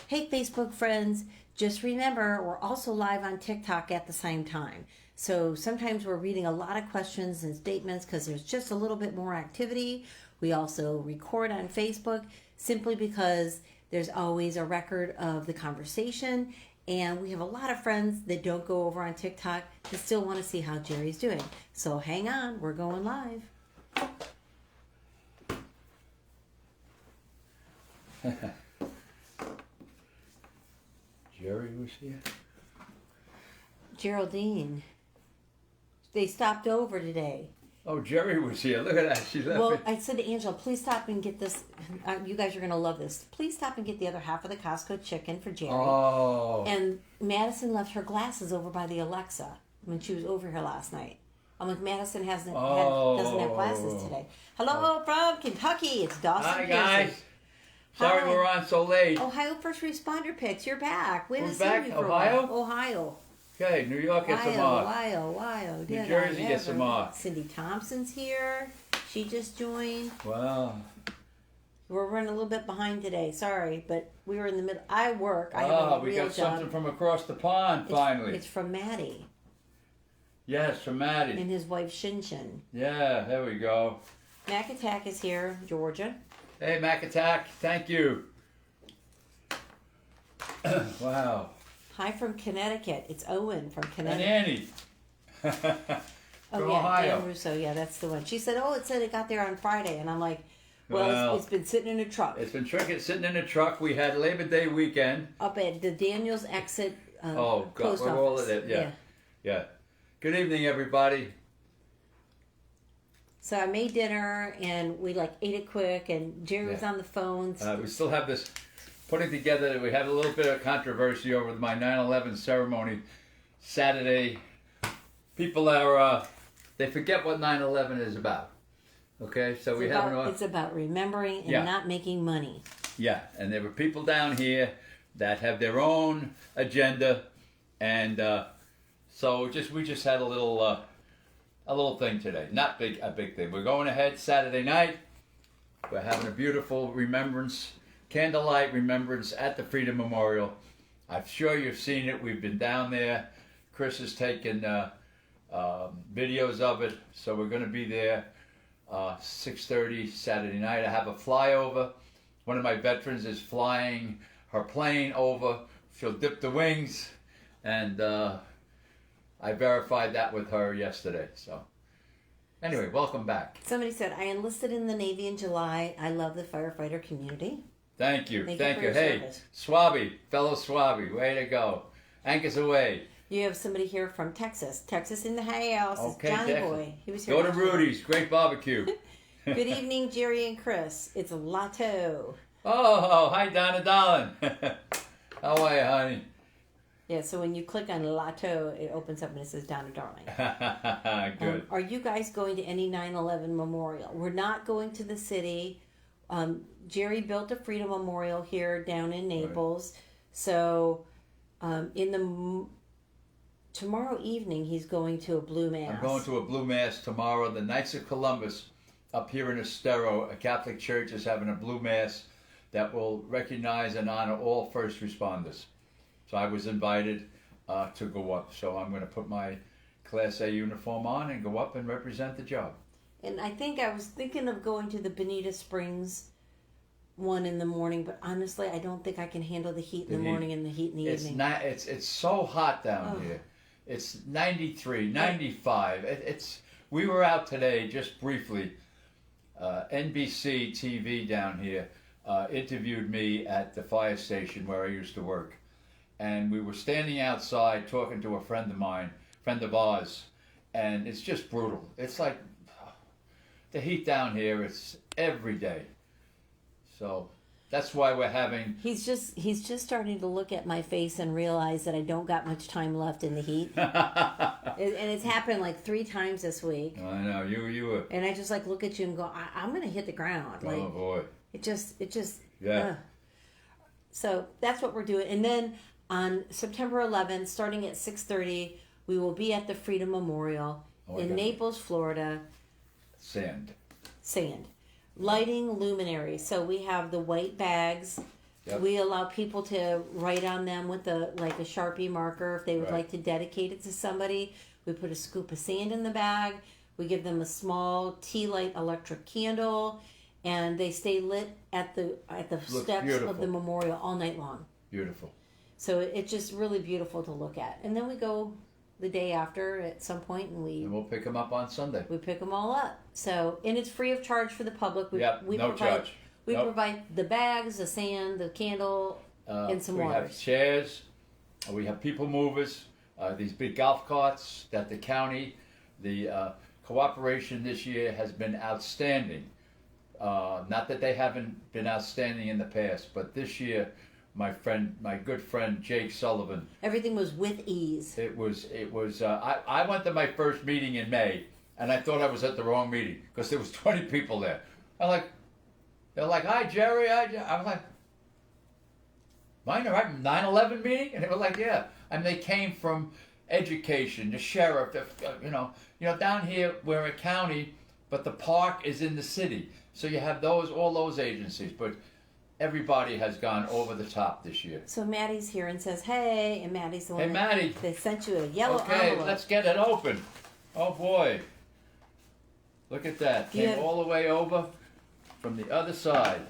Hey, Facebook friends, just remember we're also live on TikTok at the same time. So sometimes we're reading a lot of questions and statements because there's just a little bit more activity. We also record on Facebook simply because there's always a record of the conversation. And we have a lot of friends that don't go over on TikTok that still want to see how Jerry's doing. So hang on, we're going live. Jerry was here. Geraldine. They stopped over today. Oh, Jerry was here. Look at that. She left Well, me. I said to Angela, please stop and get this. You guys are going to love this. Please stop and get the other half of the Costco chicken for Jerry. Oh. And Madison left her glasses over by the Alexa when she was over here last night. I'm like, Madison doesn't have glasses today. Hello from Kentucky. It's Dawson. Hi, Pearson. guys. Sorry Hi. we're on so late. Ohio First Responder Picks. You're back. We haven't Who's seen back? you for Ohio? a while. Ohio. Okay, New York gets some off. Ohio. New Jersey gets some off. Cindy Thompson's here. She just joined. Wow. We're running a little bit behind today. Sorry, but we were in the middle. I work. I have a We real got job. something from across the pond, finally. It's from Maddie Yes, from Maddie. and his wife Shin Shin. Yeah, there we go. Mac Attack is here, Georgia. Hey, Mac Attack. Thank you. Wow. Hi from Connecticut. It's Owen from And Connecticut. Annie. Oh from yeah, Ohio. Ann Russo. Yeah, that's the one. She said, "Oh, it said it got there on Friday," and I'm like, "Well, it's been sitting in a truck It's been sitting in a truck. We had Labor Day weekend. up at the Daniels exit Oh, God. post We're office." all of it. Yeah. Good evening, everybody. So I made dinner and we ate it quick, and Jerry was on the phone. We still have this putting together. We had a little bit of controversy over my 9/11 ceremony Saturday. People are they forget what 9/11 is about. Okay, so It's about remembering and not making money. Yeah, and there were people down here that have their own agenda, and so we just had a little thing today. Not a big thing. We're going ahead Saturday night. We're having a beautiful remembrance, candlelight remembrance at the Freedom Memorial. I'm sure you've seen it. We've been down there. Chris has taken videos of it, so we're going to be there 6:30 Saturday night. I have a flyover. One of my veterans is flying her plane over. She'll dip the wings, and I verified that with her yesterday. So anyway, welcome back. Somebody said, "I enlisted in the Navy in July. I love the firefighter community." Thank you. Thank you for your Hey, service. Swabby, fellow Swabby, way to go. Anchors away. You have somebody here from Texas. Texas in the house. Okay, it's Johnny Texas. Boy. He was here. Go to last week. Rudy's, great barbecue. Good evening, Jerry and Chris. It's Lotto. Oh, hi, Donna Darling. How are you, honey? Yeah, so when you click on Lotto, it opens up and it says Donna Darling. Good. Are you guys going to any 9/11 memorial? We're not going to the city. Jerry built a Freedom Memorial here down in Naples. Right. So tomorrow evening, he's going to a Blue Mass. I'm going to a Blue Mass tomorrow. The Knights of Columbus up here in Estero, a Catholic church, is having a Blue Mass that will recognize and honor all first responders. So I was invited to go up. So I'm going to put my Class A uniform on and go up and represent the job. And I was thinking of going to the Bonita Springs one in the morning, but honestly, I don't think I can handle the heat in the morning and the heat in the evening. It's so hot down here. It's 93, 95. We were out today just briefly. NBC TV down here interviewed me at the fire station where I used to work. And we were standing outside talking to a friend of ours, and it's just brutal. It's like the heat down here, it's every day. So that's why we're having... He's just starting to look at my face and realize that I don't got much time left in the heat. And it's happened 3 times this week. I know, you were... And I just look at you and go, I'm going to hit the ground. Oh boy. It just... Yeah. So that's what we're doing. And then on September 11th, starting at 6:30, we will be at the Freedom Memorial in Naples, Florida. Sand. Lighting luminaries. So we have the white bags Yep. We allow people to write on them with a Sharpie marker if they would Right. like to dedicate it to somebody. We put a scoop of sand in the bag. We give them a small tea light electric candle, and they stay lit at the steps beautiful. of the memorial all night long. Beautiful. So it's just really beautiful to look at. And then we go the day after at some point, and And we'll pick them up on Sunday. we pick them all up. So, and it's free of charge for the public. We No charge. We Nope. provide the bags, the sand, the candle, and some we water. have chairs. We have people movers. These big golf carts that the county, the cooperation this year has been outstanding. Not that they haven't been outstanding in the past, but this year, my good friend Jake Sullivan. Everything was with ease. It was. I went to my first meeting in May, and I thought I was at the wrong meeting because there was 20 people there. They're like, "Hi, Jerry." I was like, "Mine are right 9/11 meeting," and they were like, "Yeah." And they came from education, the sheriff, down here we're a county, but the park is in the city, so you have all those agencies, but everybody has gone over the top this year. So Maddie's here and says, "Hey," and Maddie's the one. Hey, Maddie. They sent you a yellow Okay, envelope. let's get it open. Oh boy. Look at that. You Came have- all the way over from the other side.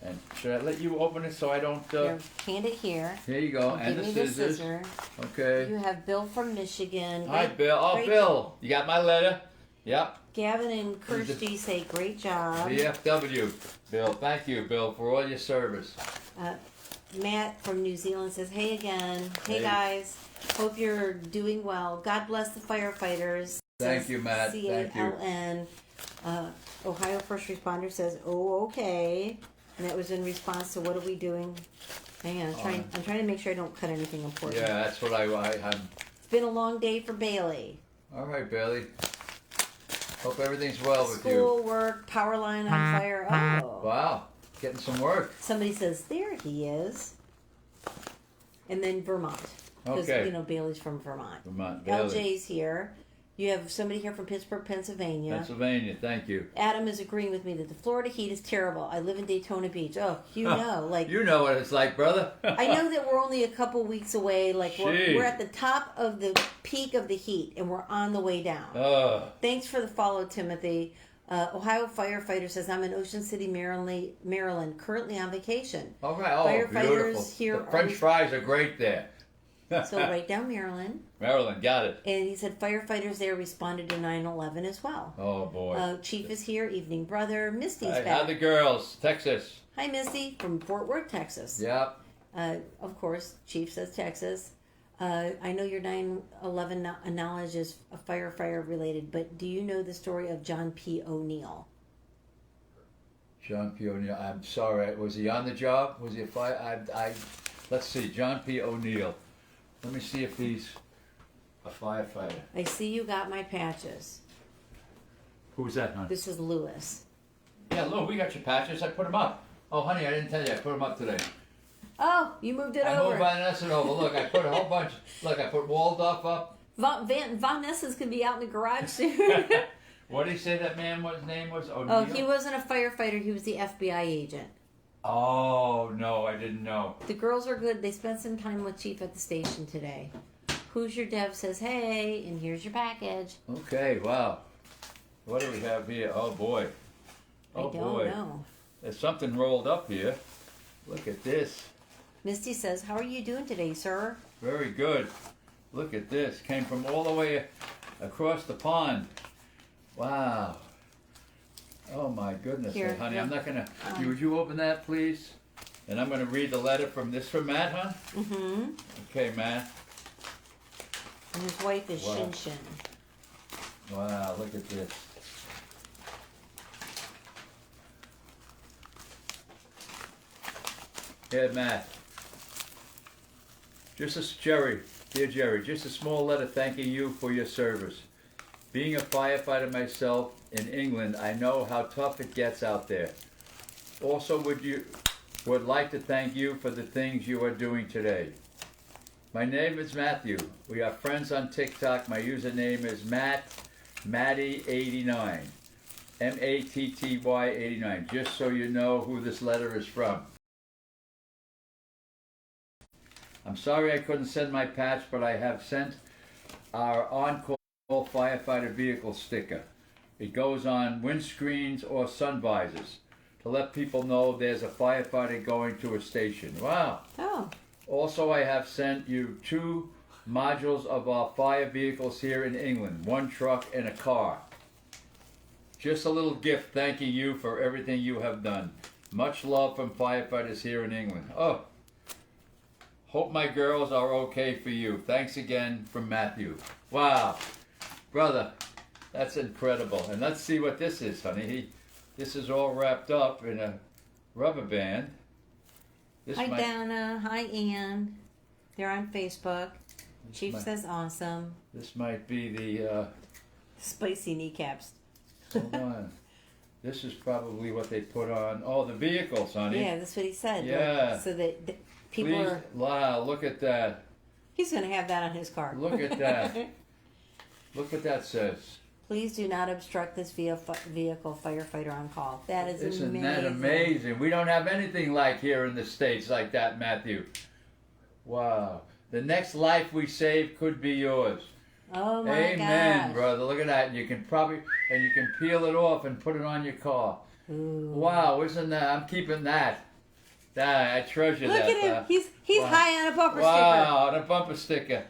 And should I let you open it so I don't... Here, hand it here. Here you go. Give And the me scissors. the scissor. Okay. You have Bill from Michigan. Hi, Great- Bill. Oh, great- Bill. You got my letter? Yep. Gavin and Kirsty say great job. VFW. Bill, thank you, Bill, for all your service. Matt from New Zealand says, "Hey again. Hey, Hey. guys. Hope you're doing well. God bless the firefighters." Thank Says you, Matt. Thank you. CALN. Ohio First Responder says, "Oh, okay." And that was in response to what are we doing? Hang on, I'm trying to make sure I don't cut anything important. Yeah, that's what I have. It's been a long day for Bailey. All right, Bailey. Hope everything's well with you. School, work, power line on fire. Oh. Wow. Getting some work. Somebody says, "There he is." And then Vermont. Because, Okay. Bailey's from Vermont. Vermont, Bailey. LJ's here. You have somebody here from Pittsburgh, Pennsylvania. Pennsylvania, thank you. Adam is agreeing with me that the Florida heat is terrible. I live in Daytona Beach. Oh, you know. You know what it's like, brother. I know that we're only a couple weeks away. Gee. We're at the top of the peak of the heat, and we're on the way down. Thanks for the follow, Timothy. Ohio firefighter says, "I'm in Ocean City, Maryland, currently on vacation." All right. Oh, Firefighters beautiful. here The French fries are great there. So write down Maryland. Maryland, got it. And he said firefighters there responded to 9/11 as well. Oh, boy. Chief is here. Evening, brother. Misty's Hey, back. how the girls? Texas. Hi, Misty from Fort Worth, Texas. Yep. Of course, Chief says Texas. I know your 9/11 knowledge is firefighter related, but do you know the story of John P. O'Neill? John P. O'Neill. I'm sorry. Was he on the job? Was he a fire? Let's see. John P. O'Neill. Let me see if he's a firefighter. I see you got my patches. Who's that, hon? This is Lewis. Yeah, Lou, we got your patches. I put them up. Oh, honey, I didn't tell you. I put them up today. Oh, you moved it I over. moved Vanessa over. Look, I put a whole bunch. Look, I put Waldorf up. Von Ness's could be out in the garage soon. What did he say that man was name was? O'Neill? Oh, he wasn't a firefighter. He was the FBI agent. Oh, no, I didn't know. The girls are good. They spent some time with Chief at the station today. Who's your Dev says, "Hey," and here's your package. Okay, wow. What do we have here? Oh, boy. I Oh, don't boy. know. There's something rolled up here. Look at this. Misty says, "How are you doing today, sir?" Very good. Look at this. Came from all the way across the pond. Wow. Oh, my goodness. Here, Hey, honey, I'm not going to... um, Would you open that, please? And I'm going to read the letter from Matt, huh? Mm-hmm. Okay, Matt. And his wife is Wow. Shin Shin. Wow, look at this. Here, Matt. Dear Jerry, just a small letter thanking you for your service. Being a firefighter myself in England, I know how tough it gets out there. Also, would like to thank you for the things you are doing today. My name is Matthew. We are friends on TikTok. My username is Matty89. Matty89. Just so you know who this letter is from. I'm sorry I couldn't send my patch, but I have sent our on-call firefighter vehicle sticker. It goes on windscreens or sun visors to let people know there's a firefighter going to a station. Wow. Oh. Also, I have sent you 2 modules of our fire vehicles here in England, 1 truck and a car. Just a little gift thanking you for everything you have done. Much love from firefighters here in England. Oh, hope my girls are okay for you. Thanks again from Matthew. Wow, brother, that's incredible. And let's see what this is, honey. This is all wrapped up in a rubber band. Hi, Donna. Hi, Ann. They're on Facebook. Chief says awesome. This might be the... Spicy kneecaps. Hold on. This is probably what they put on. Oh, the vehicles, honey. Yeah, that's what he said. Yeah. So that people Please, are... Wow, look at that. He's going to have that on his car. Look at that. Look what that says. Please do not obstruct this vehicle firefighter on call. That is Isn't amazing. that amazing? We don't have anything like here in the States like that, Matthew. Wow. The next life we save could be yours. Oh my Amen, gosh. brother. Look at that. And you can peel it off and put it on your car. Ooh. Wow, isn't that? I'm keeping that. I treasure Look that. at him. He's wow. high on a bumper sticker. Wow, on a bumper sticker.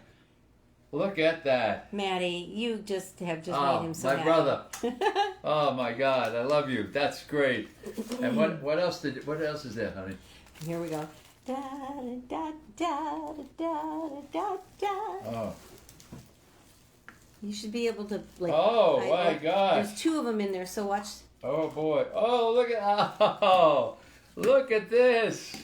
Look at that. Maddie, you just have made him so my happy. brother. Oh my God, I love you. That's great. And what else is there, honey? Here we go. Da da da da da da da. Oh. You should be able to like. Oh my gosh. There's 2 of them in there, so watch. Oh boy. Oh look at this.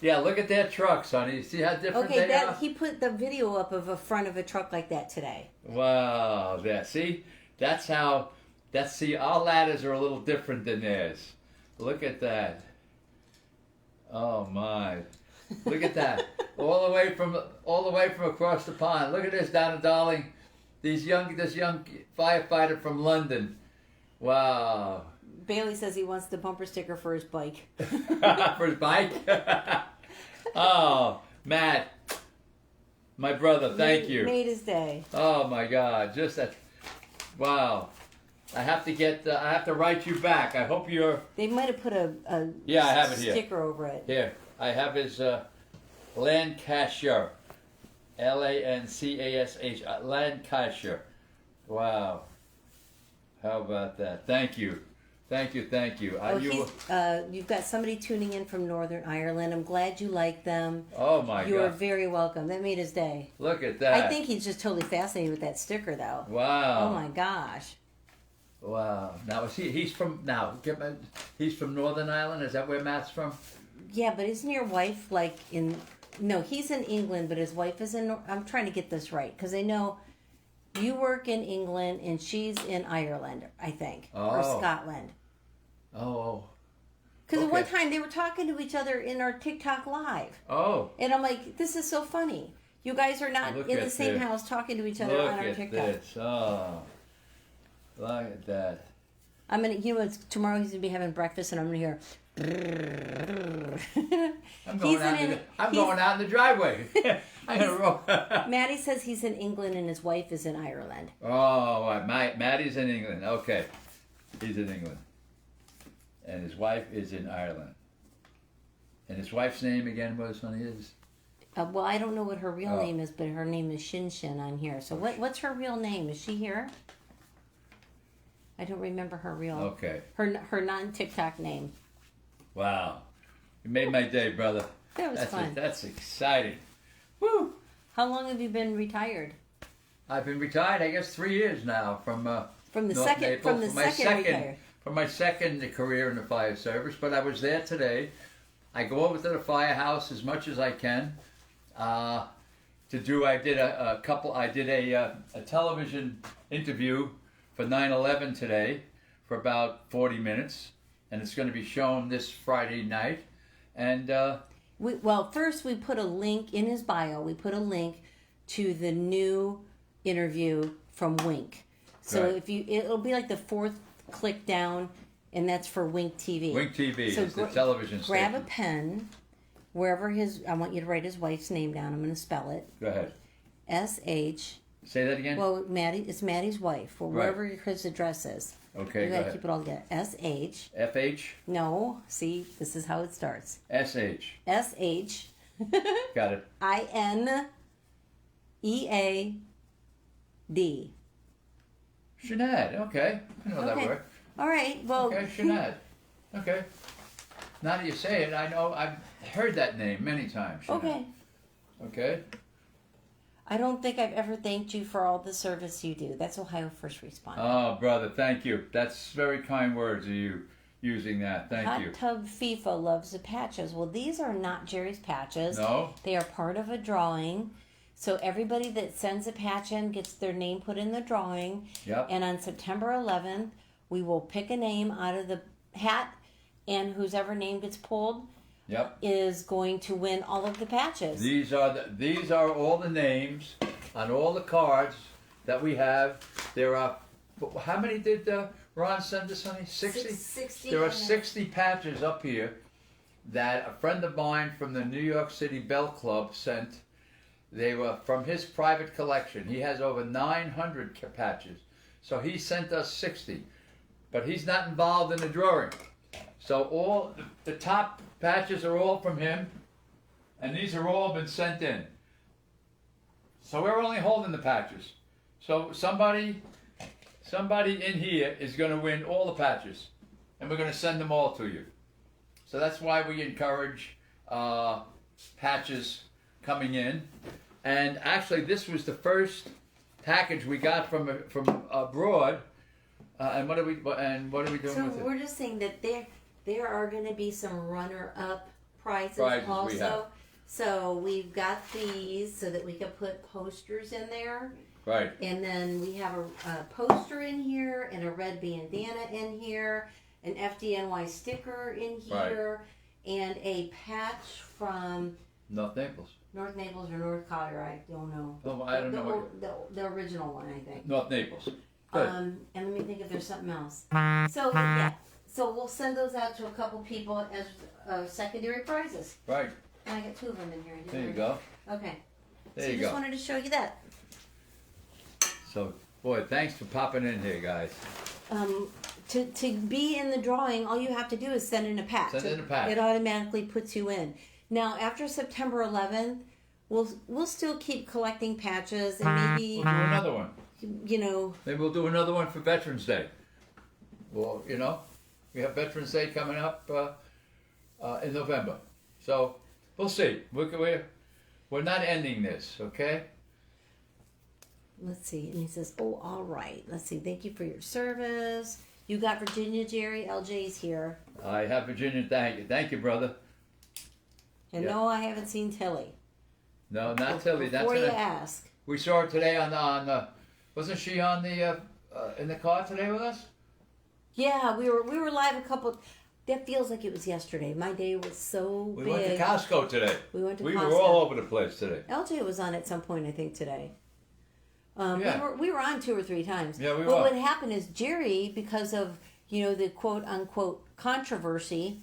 Yeah, look at their trucks, honey. You see how different they are? He put the video up of a front of a truck like that today. Wow. There. See? Our ladders are a little different than theirs. Look at that. Oh my. Look at that. all the way from across the pond. Look at this, Donna Darling. This young firefighter from London. Wow. Bailey says he wants the bumper sticker for his bike. For his bike? Oh, Matt, my brother, thank you. Made his day. Oh my God, just that. Wow. I have to write you back. I hope you're. They might have put a yeah, I have it here. Sticker over it. Here, I have his Lancashire. Lancash. Lancashire. Wow. How about that? Thank you. You've got somebody tuning in from Northern Ireland. I'm glad you like them. Oh my God. You're very welcome. That made his day. Look at that. I think he's just totally fascinated with that sticker, though. Wow. Oh my gosh. Wow. Now he's from Northern Ireland? Is that where Matt's from? Yeah, but isn't your wife like in? No, he's in England, but his wife is in. I'm trying to get this right because I know you work in England and she's in Ireland, I think, or Scotland. Oh. Because at one time they were talking to each other in our TikTok live. Oh. And I'm like, this is so funny. You guys are not in the same house talking to each other on our TikTok. Look at this. Oh. Look at that. I'm gonna, tomorrow he's gonna be having breakfast, and I'm gonna hear. I'm going out in the driveway. I'm gonna roll. Maddie says he's in England and his wife is in Ireland. Oh, Maddie's in England. Okay, he's in England, and his wife is in Ireland. And his wife's name again was on his. Well, I don't know what her real name is, but her name is Shin Shin on here. So what's her real name? Is she here? I don't remember her real. Okay. Her non-TikTok name. Wow, you made my day, brother. That was fun. That's exciting. Woo! How long have you been retired? I've been retired, I guess, 3 years now from my second career in the fire service. But I was there today. I go over to the firehouse as much as I can. I did a television interview for 9/11 today for about 40 minutes, and it's going to be shown this Friday night. And first we put a link in his bio. We put a link to the new interview from Wink. So right. It'll be like the 4th click down, and that's for Wink TV. Wink TV so is the television grab station. a pen wherever I want you to write his wife's name down. I'm going to spell it. Go ahead. S-H. Say that again? Well, it's Maddie's wife, or Right. wherever his address is. Okay, You go gotta ahead. keep it all together. S-H. F-H? No, see, this is how it starts. S-H. S-H. Got it. I-N-E-A-D. Shanad, okay. I know that Okay. word. All right, well. Okay, Shanad. Okay. Now that you say it, I know I've heard that name many times. Shanad. Okay. Okay. I don't think I've ever thanked you for all the service you do. That's Ohio First Responder. Oh, brother, thank you. That's very kind words of you using that. Thank you. Hot Tub FIFA loves the patches. Well, these are not Jerry's patches. No? They are part of a drawing. So everybody that sends a patch in gets their name put in the drawing. Yep. And on September 11th, we will pick a name out of the hat, and whosever name gets pulled Yep. is going to win all of the patches. These are all the names on all the cards that we have. There are, how many did Ron send us, honey? 60? 60. There are 60 patches up here that a friend of mine from the New York City Bell Club sent. They were from his private collection. He has over 900 patches. So he sent us 60. But he's not involved in the drawing. So all the top patches are all from him. And these are all been sent in. So we're only holding the patches. So somebody in here is going to win all the patches. And we're going to send them all to you. So that's why we encourage patches coming in. And actually, this was the first package we got from abroad. And what are we doing So with it? we're just saying that there are going to be some runner-up prizes Prizes we also. have. So we've got these so that we can put posters in there. Right. And then we have a poster in here and a red bandana in here, an FDNY sticker in here, and a patch from North Naples. North Naples or North Collier, I don't know. Oh, I don't know. The original one, I think. North Naples. Good. And let me think if there's something else. So we'll send those out to a couple people as secondary prizes. Right. And I got 2 of them in here. There you go. Okay. There so you just go. wanted to show you that. So, boy, thanks for popping in here, guys. To be in the drawing, all you have to do is send in a patch. Send in a patch. It automatically puts you in. Now, after September 11th, we'll still keep collecting patches and maybe We'll do another one. Maybe we'll do another one for Veterans Day. Well, we have Veterans Day coming up in November. So we'll see. We're not ending this, okay? Let's see. And he says, "Oh, all right. Let's see. Thank you for your service. You got Virginia, Jerry. LJ's here. I have Virginia. Thank you, brother. And no, I haven't seen Tilly. No, not Tilly. Before you ask. We saw her today on wasn't she on the in the car today with us? Yeah, we were live a couple. That feels like it was yesterday. My day was so big. We went to Costco today. We were all over the place today. LJ was on at some point, I think, today. Yeah. We were on 2 or 3 times. Yeah, we but were. What happened is Jerry, because of the quote unquote controversy,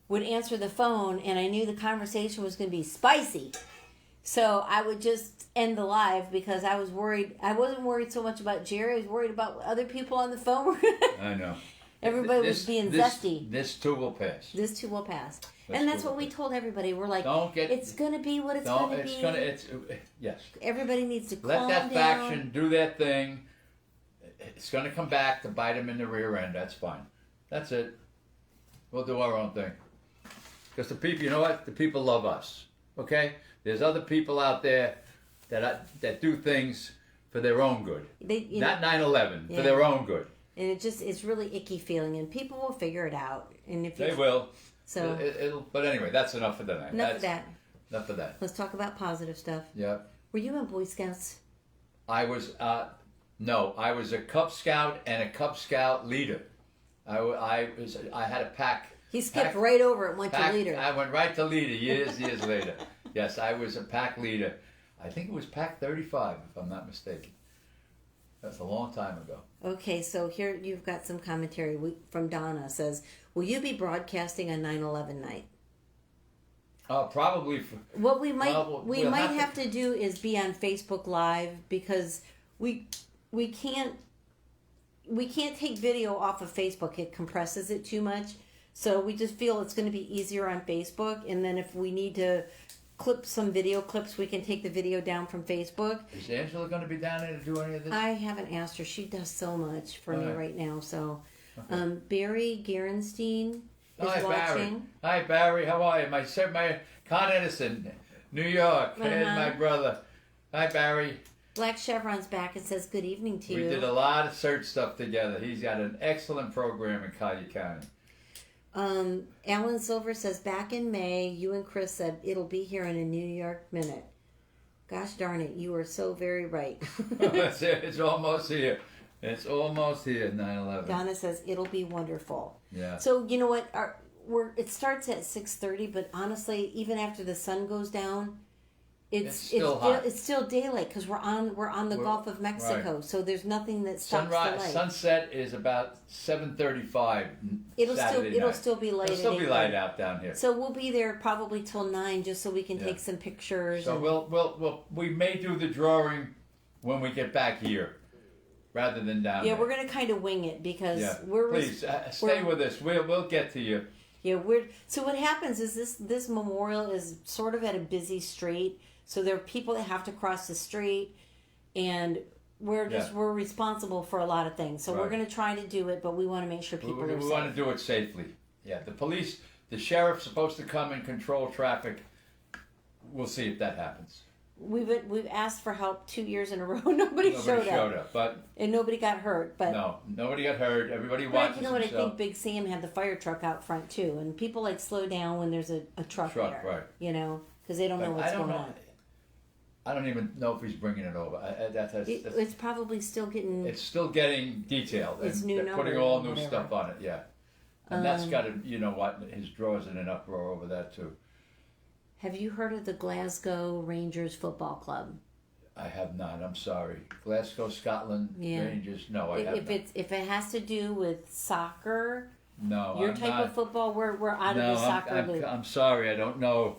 would answer the phone, and I knew the conversation was going to be spicy. So I would just end the live because I was worried. I wasn't worried so much about Jerry. I was worried about what other people on the phone were. I know. Everybody was being zesty. This too will pass. This too will pass. And that's what we told everybody. We're like, it's going to be what it's going to be. Yes. Everybody needs to let calm that down. faction do their thing. It's going to come back to bite them in the rear end. That's fine. That's it. We'll do our own thing. Because the people, you know what? The people love us. Okay? There's other people out there that do things for their own good. Not 9/11, for their own good. And it's really icky feeling, and people will figure it out. And if they will. So it'll. But anyway, that's enough for tonight. Enough of that. Enough of that. Let's talk about positive stuff. Yeah. Were you in Boy Scouts? I was. No, I was a Cub Scout and a Cub Scout leader. I had a pack. He skipped right over it, went to leader. I went right to leader years later. Yes, I was a pack leader. I think it was pack 35, if I'm not mistaken. That's a long time ago. Okay, so here you've got some commentary from Donna. Says, will you be broadcasting on 9/11 night? Probably. What we might we'll have to do is be on Facebook Live, because we can't take video off of Facebook. It compresses it too much. So we just feel it's going to be easier on Facebook, and then if we need to clip some video clips, we can take the video down from Facebook. Is Angela going to be down there to do any of this? I haven't asked her. She does so much for me right now. So, Okay. Barry Gerenstein is Hi, watching. Barry. Hi, Barry. How are you? My Con Edison, New York. And my brother. Hi, Barry. Black Chevron's back and says good evening to We you. did a lot of search stuff together. He's got an excellent program in Collier County. Alan Silver says, back in May, you and Chris said it'll be here in a New York minute. Gosh darn it, you are so very right. It's almost here. It's almost here, 9/11. Donna says it'll be wonderful. Yeah. So you know what? It starts at 6:30, but honestly, even after the sun goes down, it's still hot. It's still daylight because we're on the Gulf of Mexico. Right. So there's nothing that stops the light. Sunset is about 7:35. It'll still be light. It'll still be light out down here. So we'll be there probably till 9, just so we can take some pictures. So we may do the drawing when we get back here, rather than down there. We're gonna kind of wing it because Please stay with us. We'll get to you. Yeah, so what happens is this memorial is sort of at a busy street, so there are people that have to cross the street, and we're responsible for a lot of things. So we're going to try to do it, but we want to make sure people are safe. We want to do it safely. Yeah, the sheriff's supposed to come and control traffic. We'll see if that happens. We've asked for help 2 years in a row. Nobody showed up, and nobody got hurt. But no, nobody got hurt. Everybody watches. You know what? I think Big Sam had the fire truck out front too, and people slow down when there's a truck there. Right. You know, because they don't know what's going on. I don't even know if he's bringing it over. It's probably still getting. It's still getting detailed. It's and new they're putting all new whatever. stuff on it. Yeah, and that's got to. You know what? His drawers in an uproar over that too. Have you heard of the Glasgow Rangers Football Club? I have not. I'm sorry. Glasgow, Scotland, Rangers. No, I have not. If it has to do with soccer, no, your type of football, we're out of the soccer loop. I'm sorry. I don't know.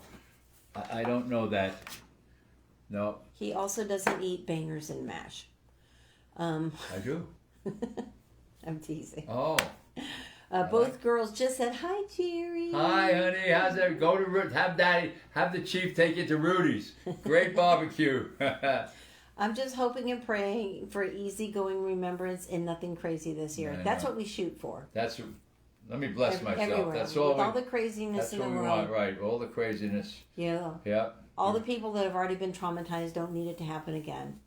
I don't know that. No. He also doesn't eat bangers and mash. I do. I'm teasing. Oh. Both girls just said, hi, Jerry. Hi, honey. How's it? Go to have the chief take you to Rudy's. Great barbecue. I'm just hoping and praying for easygoing remembrance and nothing crazy this year. That's what we shoot for. Let me bless myself. Everywhere. That's all. All the craziness in the world. That's what we want, right? All the craziness. Yeah. Yeah. All the people that have already been traumatized don't need it to happen again.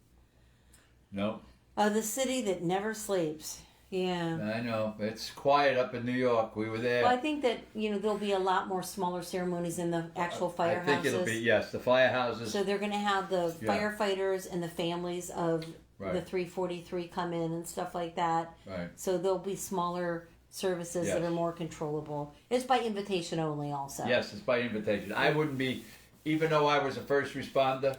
No. The city that never sleeps. Yeah. I know. It's quiet up in New York. We were there. Well, I think that, there'll be a lot more smaller ceremonies in the actual firehouses. I think it'll be, yes, the firehouses. So they're going to have the firefighters and the families of the 343 come in and stuff like that. Right. So there'll be smaller services that are more controllable. It's by invitation only also. Yes, it's by invitation. I wouldn't be, even though I was a first responder,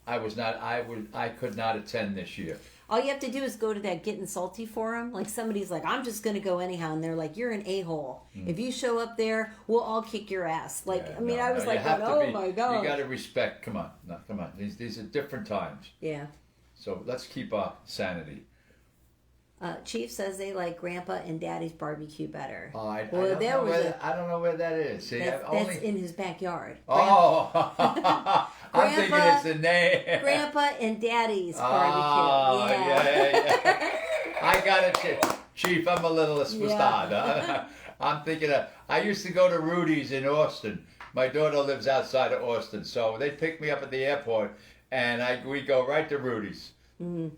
I could not attend this year. All you have to do is go to that Getting Salty forum. Like somebody's like, I'm just going to go anyhow. And they're like, you're an a-hole. If you show up there, we'll all kick your ass. I was like, oh my God. You got to respect. Come on. No, come on. These are different times. Yeah. So let's keep our sanity. Chief says they like Grandpa and Daddy's barbecue better. Oh, I don't know where that is. See, that's in his backyard. Oh, I'm thinking it's the name. Grandpa and Daddy's barbecue. Yeah. I got it, Chief. I'm a little mustard. I'm thinking I used to go to Rudy's in Austin. My daughter lives outside of Austin, so they pick me up at the airport, and we go right to Rudy's. Mm-hmm.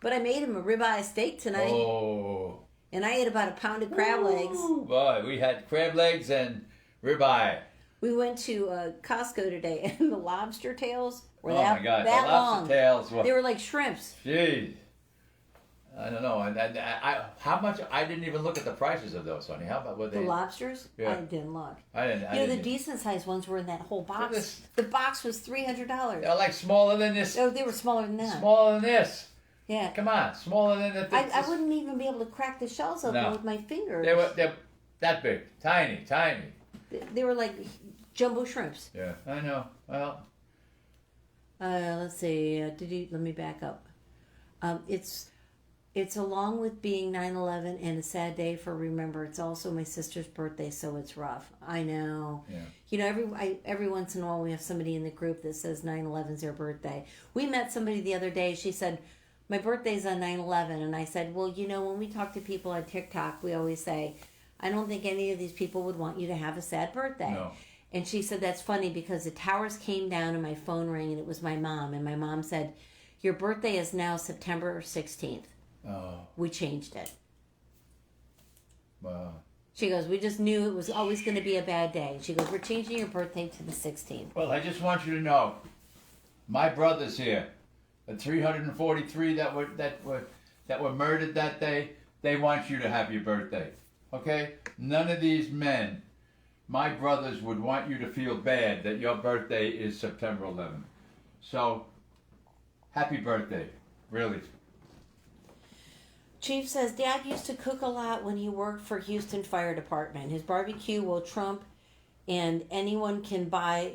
But I made him a ribeye steak tonight. Oh. And I ate about a pound of crab legs. Boy, we had crab legs and ribeye. We went to Costco today, and the lobster tails were my God. that the lobster long. Tails were, they were like shrimps. Jeez. I don't know. And how much? I didn't even look at the prices of those, honey. How about what they? The lobsters? Yeah. I didn't look. I didn't. The decent sized ones were in that whole box. The box was $300. They're like smaller than this. Oh, they were smaller than that. Smaller than this. Yeah. Come on, smaller than that. I wouldn't even be able to crack the shells open with my fingers. They're that big, tiny. They were like jumbo shrimps. Yeah, I know. Well, Let's see. Let me back up. It's along with being 9/11 and a sad day for Remember. It's also my sister's birthday, so it's rough. I know. yeah. You know, every once in a while we have somebody in the group that says 9/11's their birthday. We met somebody the other day. She said, my birthday's on 9/11. And I said, well, you know, when we talk to people on TikTok, we always say, I don't think any of these people would want you to have a sad birthday. No. And she said, that's funny because the towers came down and my phone rang and it was my mom. And my mom said, your birthday is now September 16th. Oh, We changed it. wow. She goes, we just knew it was always going to be a bad day. She goes, we're changing your birthday to the 16th. Well, I just want you to know, my brothers here, the 343 that were murdered that day, they want you to have your birthday. Okay? None of these men, my brothers, would want you to feel bad that your birthday is September 11th. So, happy birthday, really. Chief says, Dad used to cook a lot when he worked for Houston Fire Department. His barbecue will trump and anyone can buy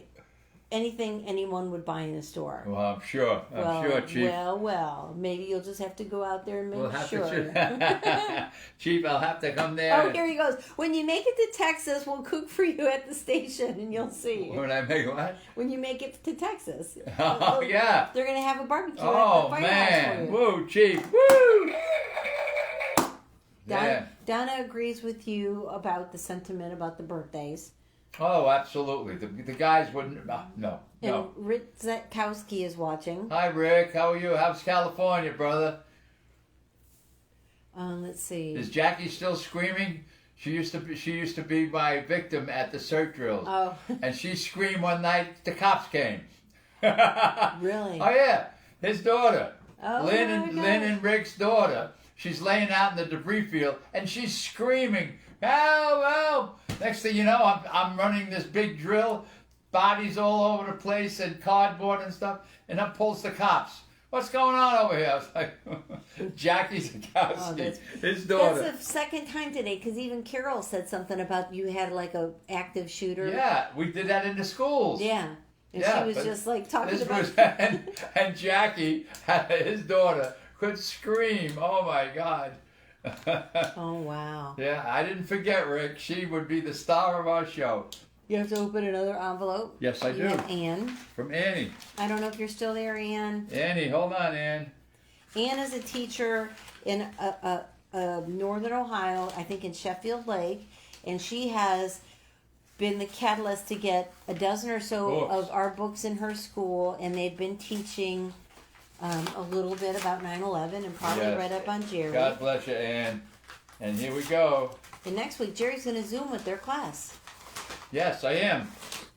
anything anyone would buy in a store. Well, I'm sure, Chief. Well, maybe you'll just have to go out there and make sure. Chief, I'll have to come there. Oh, here he goes. When you make it to Texas, we'll cook for you at the station and you'll see. When I make what? When you make it to Texas. Oh, yeah. They're going to have a barbecue at Oh, the firehouse for man. you. Woo, Chief. Woo! Donna agrees with you about the sentiment about the birthdays. Oh, absolutely. The guys wouldn't. No. And Rick Zetkowski is watching. Hi, Rick. How are you? How's California, brother? Let's see. Is Jackie still screaming? She used to be my victim at the search drills. Oh. And she screamed one night. The cops came. Really? Oh yeah, his daughter, Oh, Lynn my and Rick's daughter. She's laying out in the debris field and she's screaming, "Help! Help!" Next thing you know, I'm running this big drill, bodies all over the place and cardboard and stuff, and up pulls the cops. What's going on over here? I was like, Jackie Zakowski, his daughter. That's the second time today, because even Carol said something about you had like a active shooter. Yeah, we did that in the schools. Yeah. And Yeah, she was but just like talking about... and Jackie, his daughter, could scream. Oh my God. Oh, wow. Yeah, I didn't forget, Rick. She would be the star of our show. You have to open another envelope. Yes, I do. Anne. From Annie. I don't know if you're still there, Anne. Annie, hold on, Ann. Anne is a teacher in Northern Ohio, I think in Sheffield Lake, and she has been the catalyst to get a dozen or so of our books in her school, and they've been teaching a little bit about 9/11 and probably read up on Jerry. God bless you, Ann. And here we go. And next week, Jerry's going to Zoom with their class. Yes, I am.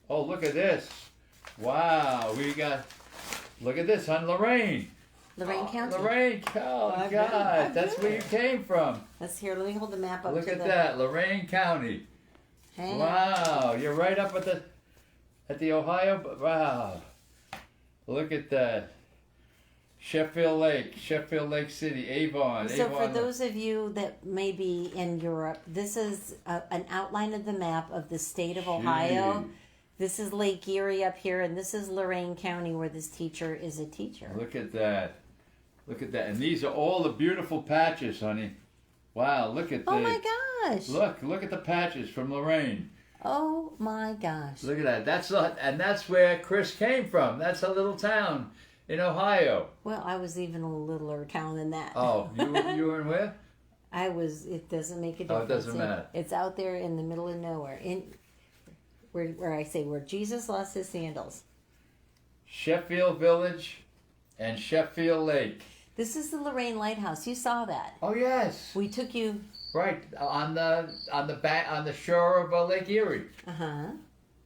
Oh, look at this. Wow, we got, look at this on Lorraine. Lorraine County. Lorraine, oh God, that's where you came from. Let's hear. Let me hold the map up. Look at that, Lorraine County. Hang on. Wow, you're right up at the Ohio. Wow, look at that. Sheffield Lake City, Avon. So Avon. for those of you that may be in Europe, this is an outline of the map of the state of Ohio. This is Lake Erie up here, and this is Lorain County where this teacher is a teacher. Look at that. Look at that. And these are all the beautiful patches, honey. Wow, look at this. Oh my gosh. Look at the patches from Lorraine. Oh my gosh. Look at that. That's where Chris came from. That's a little town in Ohio. Well, I was even a littler town than that. Oh, you were in where? I was. It doesn't make a difference. Oh, it doesn't matter. It's out there in the middle of nowhere. Where I say where Jesus lost his sandals. Sheffield Village and Sheffield Lake. This is the Lorraine Lighthouse. You saw that. Oh yes. We took you. Right on the shore of Lake Erie. There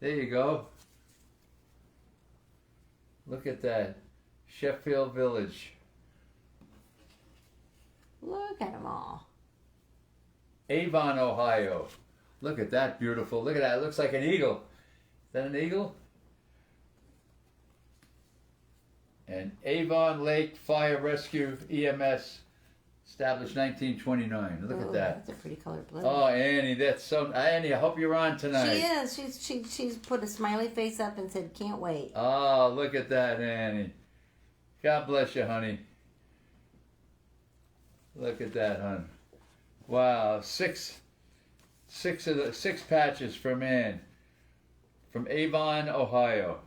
you go. Look at that, Sheffield Village. Look at them all. Avon, Ohio. Look at that, beautiful. Look at that. It looks like an eagle. Is that an eagle? And Avon Lake Fire Rescue EMS Established 1929. Look at that. That's a pretty color blue. Oh, Annie, that's so... Annie, I hope you're on tonight. She is. She's put a smiley face up and said, "Can't wait." Oh, look at that, Annie. God bless you, honey. Look at that, hon. Wow, six patches from Ann, from Avon, Ohio.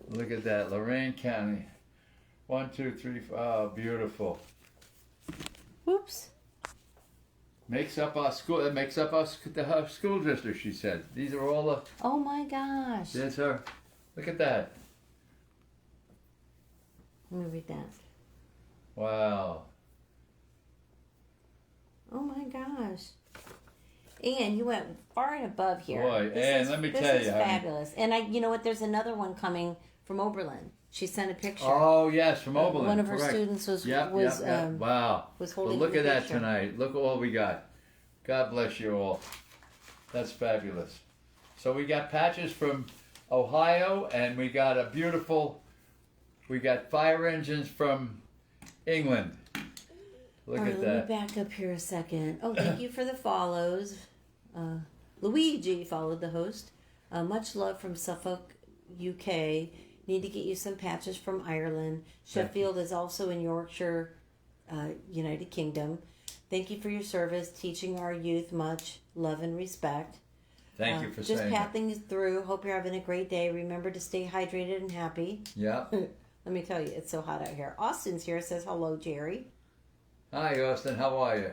Look at that, Lorain County. 1, 2, 3, 4. Oh, beautiful. Whoops. Makes up our school. That makes up our school district. She said. These are all the. Oh my gosh. There's her. Look at that. Let me read that. Wow. Oh my gosh. Ann, you went far and above here. Boy, Ann, let me tell you. This is fabulous. And you know what? There's another one coming from Oberlin. She sent a picture. Oh yes, from Oberlin. One of her correct. students was Wow. was holding. Well, look the at that picture. tonight. Look at all we got. God bless you all. That's fabulous. So we got patches from Ohio, and we got a beautiful. We got fire engines from England. Look All right, at let that. me back up here a second. Oh, thank you for the follows. Luigi followed the host. Much love from Suffolk, UK. Need to get you some patches from Ireland. Sheffield is also in Yorkshire, United Kingdom. Thank you for your service, teaching our youth much love and respect. Thank you for just saying that. passing through. Hope you're having a great day. Remember to stay hydrated and happy. Yeah. Let me tell you, it's so hot out here. Austin's here. Says hello, Jerry. Hi, Austin. How are you?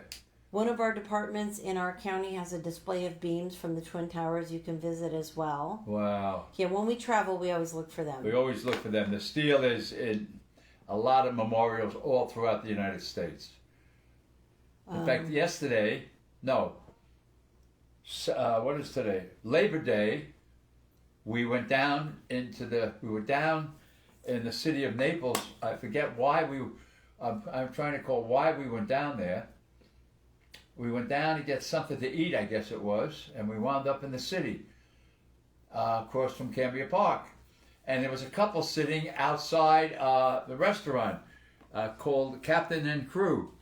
One of our departments in our county has a display of beams from the Twin Towers you can visit as well. Wow. Yeah, when we travel, we always look for them. We always look for them. The steel is in a lot of memorials all throughout the United States. In fact, yesterday, what is today? Labor Day, we were down in the city of Naples. I forget why I'm trying to call why we went down there. We went down to get something to eat, I guess it was, and we wound up in the city, across from Cambria Park. And there was a couple sitting outside the restaurant called Captain and Crew.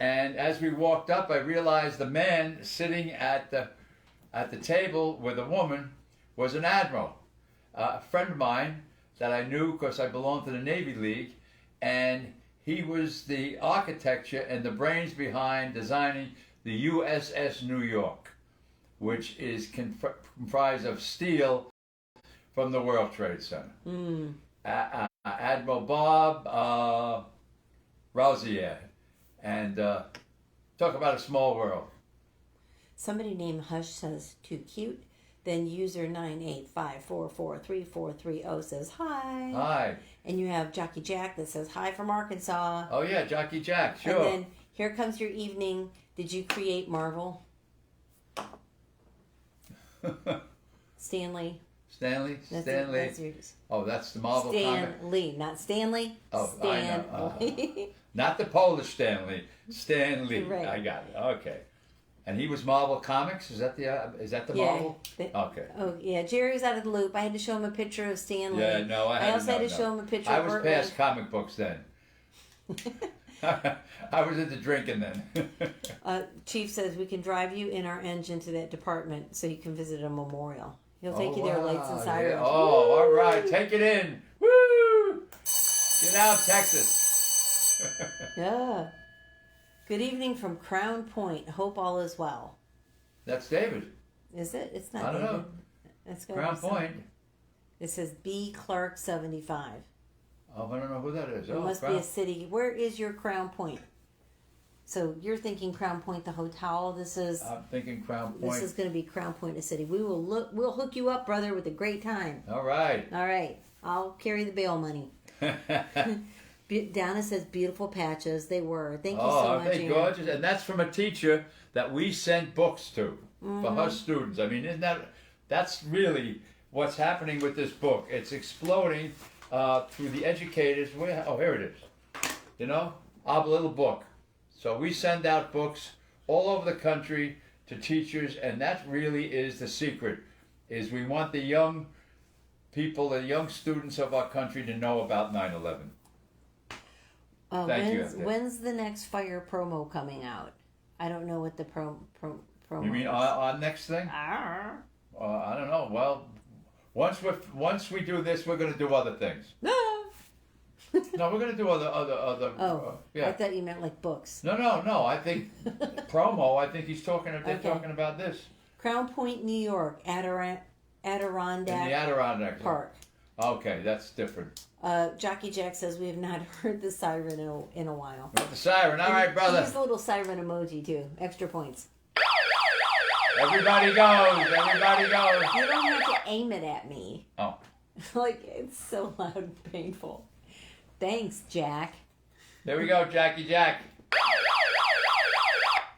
And as we walked up, I realized the man sitting at the table with a woman was an admiral, a friend of mine that I knew because I belonged to the Navy League, and he was the architecture and the brains behind designing the USS New York, which is comprised of steel from the World Trade Center. Admiral Bob Rousier. And talk about a small world. Somebody named Hush says, "Too cute." Then user 985443430 says, "Hi." Hi. And you have Jockey Jack that says, "Hi from Arkansas." Oh yeah, Jockey Jack, sure. And then here comes your evening. Did you create Marvel? Stanley. Stanley? That's Stanley. That's yours. Oh, that's the Marvel comic? Stanley, not Stanley. Oh, Stanley. I know. Not the Polish Stanley. Stanley. Right. I got it. Okay. And he was Marvel Comics? Is that the Marvel? Okay. Oh, yeah. Jerry was out of the loop. I had to show him a picture of Stanley. Yeah, no, I also had to show him a picture I of was Burt past Reynolds. comic books then. I was into drinking then. Chief says we can drive you in our engine to that department so you can visit a memorial. He'll take you there, lights and sirens. Yeah. Oh, all right. Take it in. Woo! Get out, Texas. Yeah. Good evening from Crown Point. Hope all is well. That's David. Is it? It's not I don't David. know. It's gotta Crown be something. Point. It says B. Clark 75. Oh, I don't know who that is. It must be a city. Where is your Crown Point? So you're thinking Crown Point, the hotel. This is. I'm thinking Crown Point. This is going to be Crown Point, a city. We will look. We'll hook you up, brother, with a great time. All right. All right. I'll carry the bail money. Donna says beautiful patches. They were. Thank you so much. Aren't they Ann. gorgeous? And that's from a teacher that we sent books to for her students. I mean, that's really what's happening with this book. It's exploding through the educators. Here it is. You know, our little book. So we send out books all over the country to teachers, and that really is the secret, is we want the young people, the young students of our country to know about 9/11. Thank you. When's the next fire promo coming out? I don't know what the promo You mean is. our next thing? Ah. I don't know. Well, once we do this, we're going to do other things. No. No, we're going to do other. Oh, yeah. I thought you meant like books. No. I think promo. I think he's talking. They're talking about this. Crown Point, New York, Adirondack In the Adirondack Park. Okay, that's different. Jockey Jack says we have not heard the siren in a while. With the siren. All right, brother. Use a little siren emoji too. Extra points. Everybody goes. Everybody goes. You don't have to aim it at me. Oh. Like, it's so loud and painful. Thanks, Jack. There we go, Jackie Jack.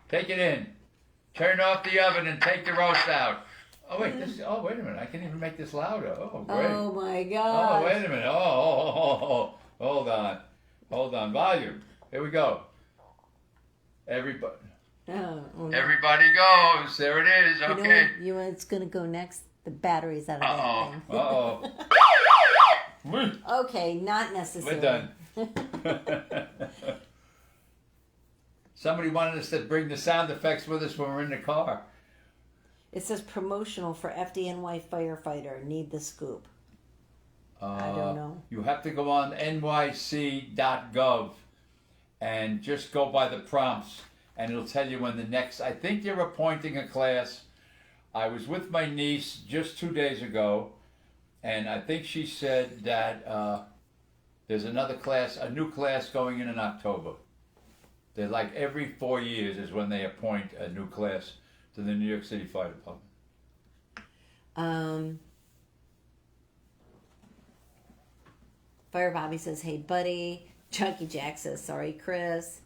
Take it in. Turn off the oven and take the roast out. Oh wait, wait a minute. I can even make this louder. Oh, great. Oh my God. Oh, wait a minute. Oh. Hold on. Volume. Here we go. Everybody. Oh, no. Everybody goes. There it is. Okay. You know what's going to go next? The batteries out of that thing. Okay, not necessary. We're done. Somebody wanted us to bring the sound effects with us when we're in the car. It says promotional for FDNY firefighter. Need the scoop. I don't know. You have to go on nyc.gov and just go by the prompts, and it'll tell you when the next. I think they're appointing a class. I was with my niece just 2 days ago, and I think she said that there's another class, a new class going in October. They're like every 4 years is when they appoint a new class to the New York City Fire Department. Fire Bobby says, hey, buddy. Junkie Jack says, sorry, Chris.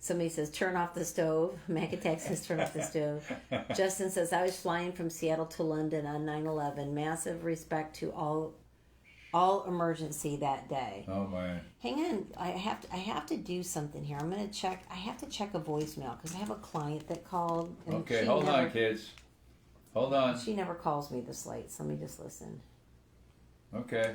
Somebody says, turn off the stove. Mac Attack says, turn off the stove. Justin says, I was flying from Seattle to London on 9/11. Massive respect to all emergency that day. Oh, man. Hang on. I have to do something here. I'm going to check. I have to check a voicemail because I have a client that called. And Okay, hold on, kids. Hold on. She never calls me this late, so let me just listen. Okay.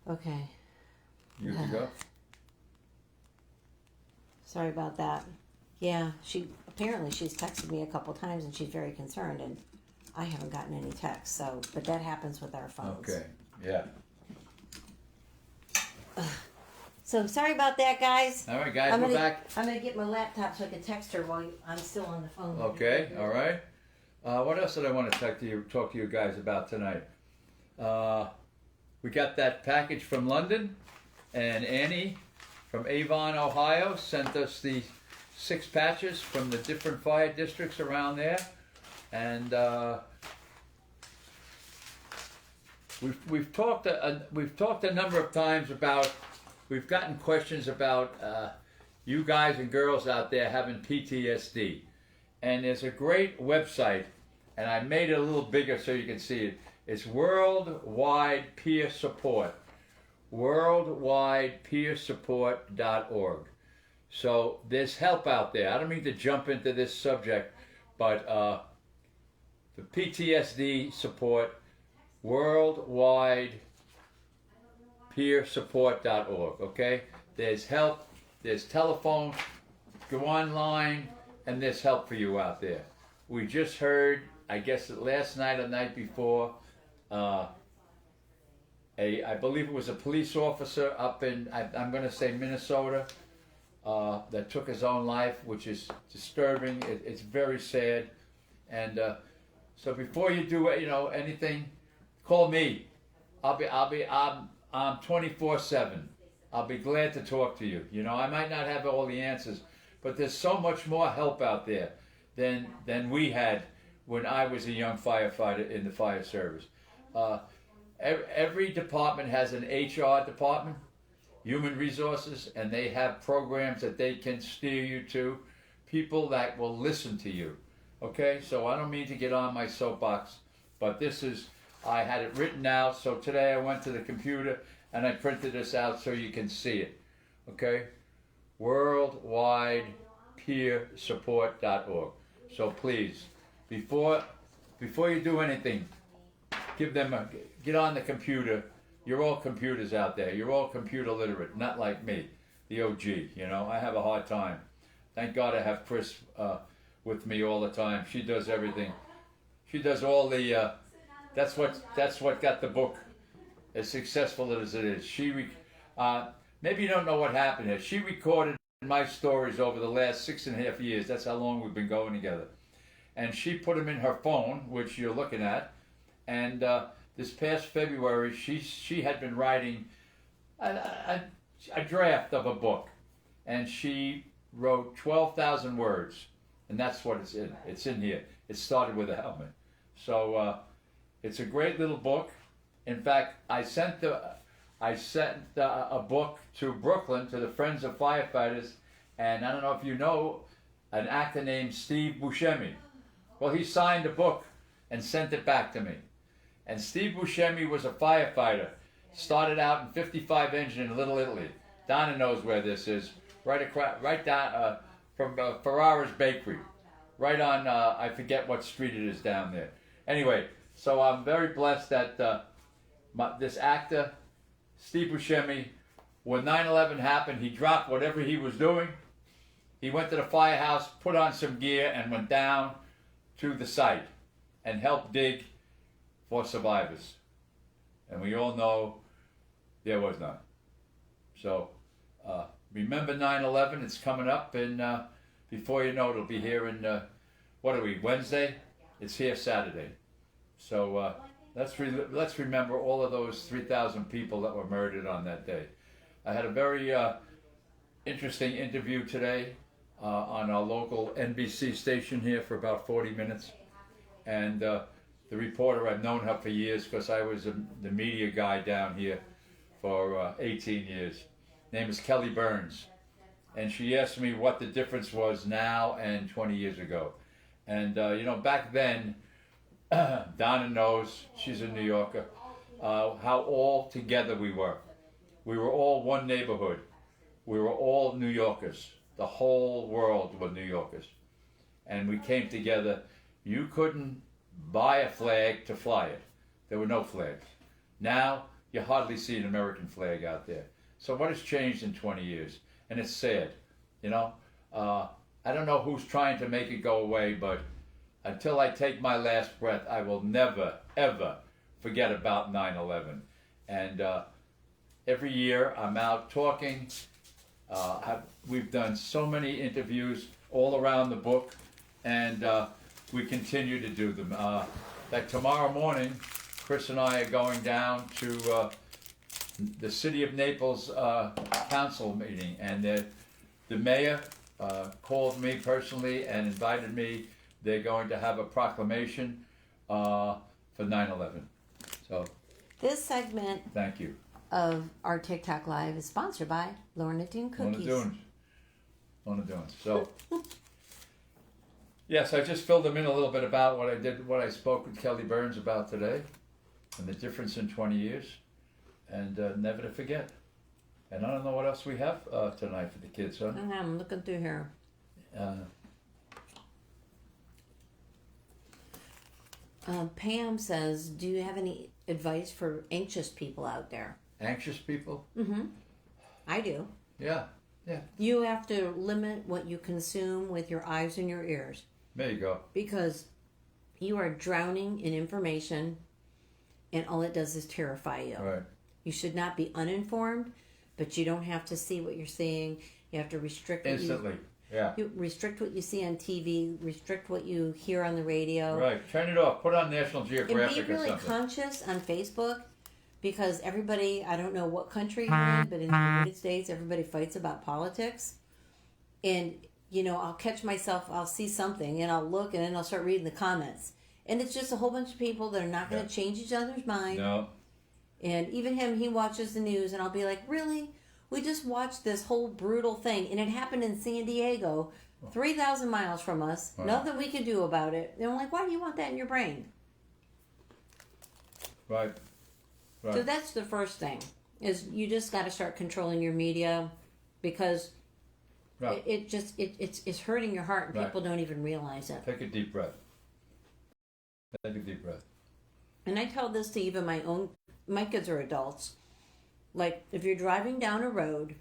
Okay. You good to go? Sorry about that. Yeah, she's texted me a couple times and she's very concerned, and I haven't gotten any texts. So, but that happens with our phones. Okay. Yeah. So sorry about that, guys. All right, guys, we're back. I'm gonna get my laptop so I can text her while I'm still on the phone. Okay. All right. What else did I want to talk to you guys about tonight? We got that package from London, and Annie from Avon, Ohio, sent us the 6 patches from the different fire districts around there, and we've talked a number of times about. We've gotten questions about you guys and girls out there having PTSD, and there's a great website, and I made it a little bigger so you can see it. It's Worldwide Peer Support, worldwidepeersupport.org. So there's help out there. I don't mean to jump into this subject, but the PTSD support, worldwidepeersupport.org, okay? There's help, there's telephone, go online, and there's help for you out there. We just heard, I guess last night or the night before, I believe it was a police officer up in, I'm going to say Minnesota, that took his own life, which is disturbing. It's very sad. And so before you do anything, call me. I'm 24/7. I'll be glad to talk to you. I might not have all the answers, but there's so much more help out there than we had when I was a young firefighter in the fire service. Every department has an HR department, human resources, and they have programs that they can steer you to, people that will listen to you. Okay, so I don't mean to get on my soapbox, but this is I had it written out, so today I went to the computer and I printed this out so you can see it. Okay? worldwidepeersupport.org. So please, before you do anything, get on the computer. You're all computers out there. You're all computer literate, not like me, the OG. You know, I have a hard time. Thank God I have Chris with me all the time. She does everything. She does all the. That's what got the book as successful as it is. Maybe you don't know what happened here. She recorded my stories over the last 6.5 years. That's how long we've been going together. And she put them in her phone, which you're looking at. And this past February, she had been writing a draft of a book. And she wrote 12,000 words. And that's what it's in. It's in here. It started with a helmet. So it's a great little book. In fact, I sent a book to Brooklyn to the Friends of Firefighters, and I don't know if you know an actor named Steve Buscemi. Well, he signed the book and sent it back to me. And Steve Buscemi was a firefighter. Started out in 55 Engine in Little Italy. Donna knows where this is. Right down from Ferrara's Bakery. Right on, I forget what street it is down there. Anyway, so I'm very blessed that this actor, Steve Buscemi, when 9/11 happened, he dropped whatever he was doing. He went to the firehouse, put on some gear, and went down to the site and helped dig for survivors. And we all know there was none. So remember 9/11, it's coming up, and before you know it, it'll be here in, what are we, Wednesday? It's here Saturday. So let's remember all of those 3,000 people that were murdered on that day. I had a very interesting interview today on our local NBC station here for about 40 minutes. And the reporter, I've known her for years because I was the media guy down here for 18 years. Name is Kelly Burns. And she asked me what the difference was now and 20 years ago. And, back then, Donna knows, she's a New Yorker, how all together we were. We were all one neighborhood. We were all New Yorkers. The whole world were New Yorkers. And we came together. You couldn't buy a flag to fly it. There were no flags. Now, you hardly see an American flag out there. So what has changed in 20 years? And it's sad, I don't know who's trying to make it go away, but until I take my last breath, I will never, ever forget about 9/11. And every year I'm out talking. We've done so many interviews all around the book, and we continue to do them. Like tomorrow morning, Chris and I are going down to the City of Naples council meeting, and the mayor called me personally and invited me. They're going to have a proclamation for 9/11. So this segment thank you of our TikTok Live is sponsored by Lorna Doone Cookies. Lorna Doone. So yes, I just filled them in a little bit about what I spoke with Kelly Burns about today, and the difference in 20 years, and never to forget. And I don't know what else we have tonight for the kids, huh? I'm looking through here. Pam says, do you have any advice for anxious people out there? Anxious people? Mm-hmm. I do. Yeah. You have to limit what you consume with your eyes and your ears. There you go. Because you are drowning in information, and all it does is terrify you. Right. You should not be uninformed, but you don't have to see what you're seeing. You have to restrict instantly. Yeah. You restrict what you see on TV, restrict what you hear on the radio. Right. Turn it off. Put on National Geographic or something. And be really conscious on Facebook, because everybody, I don't know what country you're in, but in the United States, everybody fights about politics. And, I'll catch myself, I'll see something, and I'll look, and then I'll start reading the comments. And it's just a whole bunch of people that are not going to change each other's mind. No. And even him, he watches the news, and I'll be like, really? We just watched this whole brutal thing, and it happened in San Diego, 3,000 miles from us. Wow. Nothing we could do about it. And I'm like, why do you want that in your brain? Right. Right. So that's the first thing, is you just got to start controlling your media, because Right. it's hurting your heart, and Right. people don't even realize it. Take a deep breath. Take a deep breath. And I tell this to even my kids are adults. Like, if you're driving down a road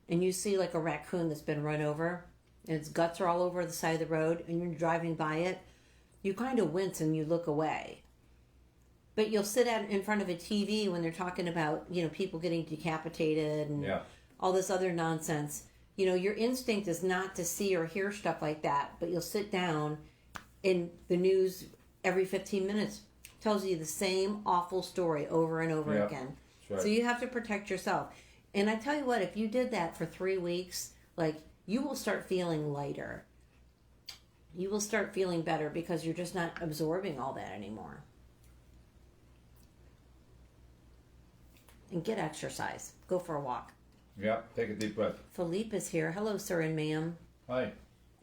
and you see like a raccoon that's been run over and its guts are all over the side of the road and you're driving by it, you kind of wince and you look away. But you'll sit in front of a TV when they're talking about, people getting decapitated and all this other nonsense. Your instinct is not to see or hear stuff like that, but you'll sit down, and the news every 15 minutes tells you the same awful story over and over again. Right. So you have to protect yourself. And I tell you what, if you did that for 3 weeks, you will start feeling lighter. You will start feeling better, because you're just not absorbing all that anymore. And get exercise. Go for a walk. Yeah, take a deep breath. Philippe is here. Hello, sir and ma'am. Hi.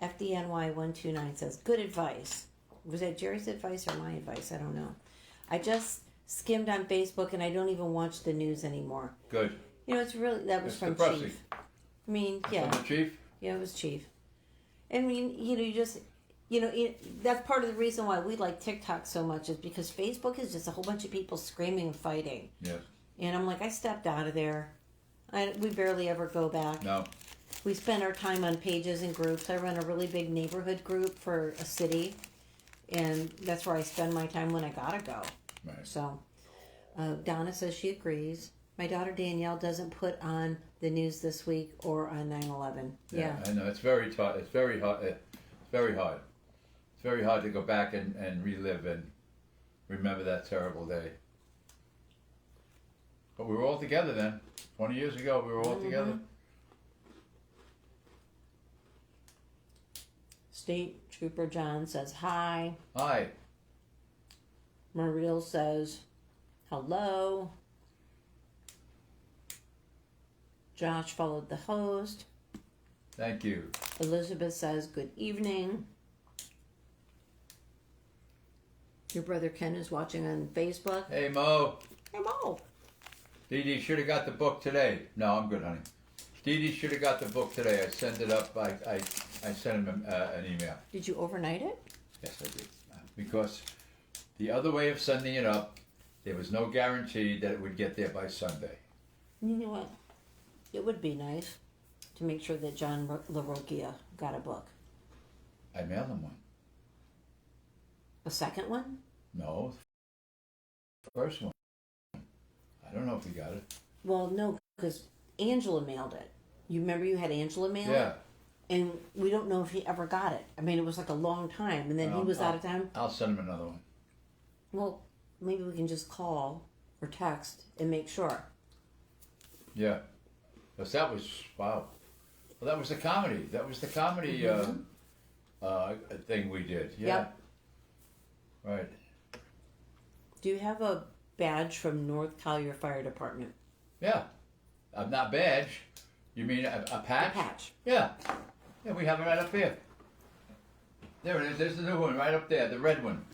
FDNY 129 says, good advice. Was that Jerry's advice or my advice? I don't know. I just skimmed on Facebook and I don't even watch the news anymore. Good. It's really, that was It's from depressing. Chief. I mean, yeah. From the chief? Yeah, it was Chief. I mean, you just, that's part of the reason why we like TikTok so much, is because Facebook is just a whole bunch of people screaming and fighting. Yes. And I'm like, I stepped out of there. We barely ever go back. No. We spend our time on pages and groups. I run a really big neighborhood group for a city, and that's where I spend my time when I gotta go. Right. So, Donna says she agrees. My daughter Danielle doesn't put on the news this week or on 9/11. Yeah. I know, it's very tough. It's very hard. It's very hard. It's very hard to go back and relive and remember that terrible day. But we were all together then. 20 years ago, we were all together. State Trooper John says hi. Hi. Mariel says hello. Josh followed the host. Thank you. Elizabeth says good evening. Your brother Ken is watching on Facebook. Hey, Mo. Hey, Mo. Dee Dee should have got the book today. No, I'm good, honey. Dee Dee should have got the book today. I sent it up. I sent him an email. Did you overnight it? Yes, I did. Because the other way of sending it up, there was no guarantee that it would get there by Sunday. You know what? It would be nice to make sure that John LaRocchia got a book. I mailed him one. A second one? No, the first one. I don't know if he got it. Well, no, because Angela mailed it. You remember you had Angela mail Yeah. it? And we don't know if he ever got it. I mean, it was like a long time, and then he was out of town. I'll send him another one. Well, maybe we can just call or text and make sure. Yeah. Because that was, wow. Well, that was the comedy. That was the comedy thing we did. Yeah. Yep. Right. Do you have a badge from North Collier Fire Department? Yeah. Not badge. You mean a patch? A patch. Yeah. Yeah, we have it right up here. There it is. There's the new one right up there, the red one.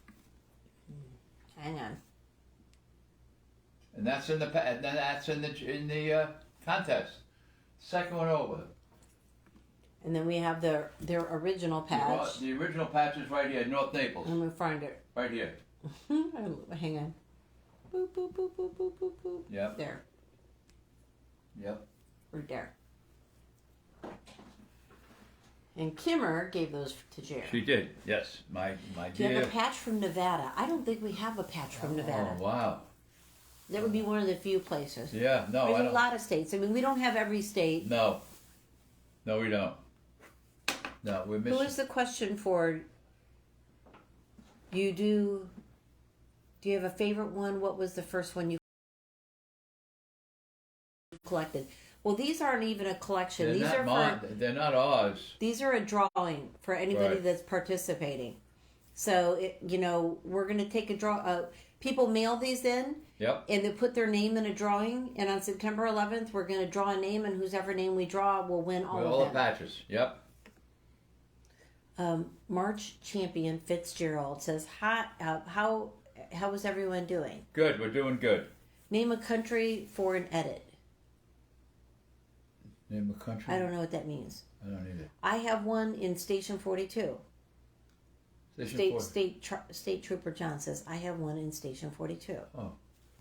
Hang on. And that's in the and then that's in the contest. Second one over. And then we have their original patch. The original patch is right here, North Naples. I'm gonna find it. Right here. Hang on. Boop boop boop boop boop boop boop. Yep. There. Yep. Right there. And Kimmer gave those to Jerry. She did. Yes. My Do you dear. have a patch from Nevada? I don't think we have a patch from Nevada. Oh wow. That would be one of the few places. Yeah. No. There's I a don't. lot of states. I mean, we don't have every state. No. No, we don't. No, we're missing. Who is the question for? You do. Do you have a favorite one? What was the first one you collected? Well, these aren't even a collection. They're These not are mine. for. They're not ours. These are a drawing for anybody Right. that's participating. So we're going to take a draw. People mail these in. Yep. And they put their name in a drawing. And on September 11th, we're going to draw a name, and whoever name we draw will win all With of all the them. patches. Yep. March champion Fitzgerald says, "Hi, how How was everyone doing? Good. We're doing good. Name a country for an edit. Name a country? I don't know what that means. I don't either. I have one in Station 42. State Trooper John says, I have one in Station 42. Oh.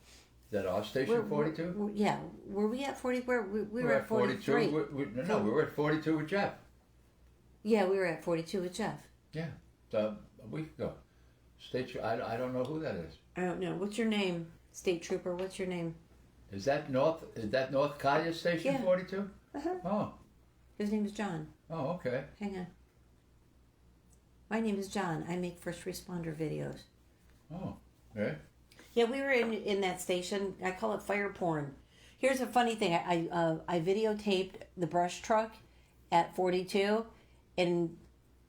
Is that our Station 42? Yeah. Were we at 40? We were at 43. 42. No, we were at 42 with Jeff. Yeah, we were at 42 with Jeff. Yeah. A week ago. I don't know who that is. I don't know. What's your name, State Trooper? What's your name? Is that North Collier Station 42? Uh-huh. Oh. His name is John. Oh, okay. Hang on. My name is John. I make first responder videos. Oh, okay. Yeah, we were in that station. I call it fire porn. Here's a funny thing. I videotaped the brush truck at 42 and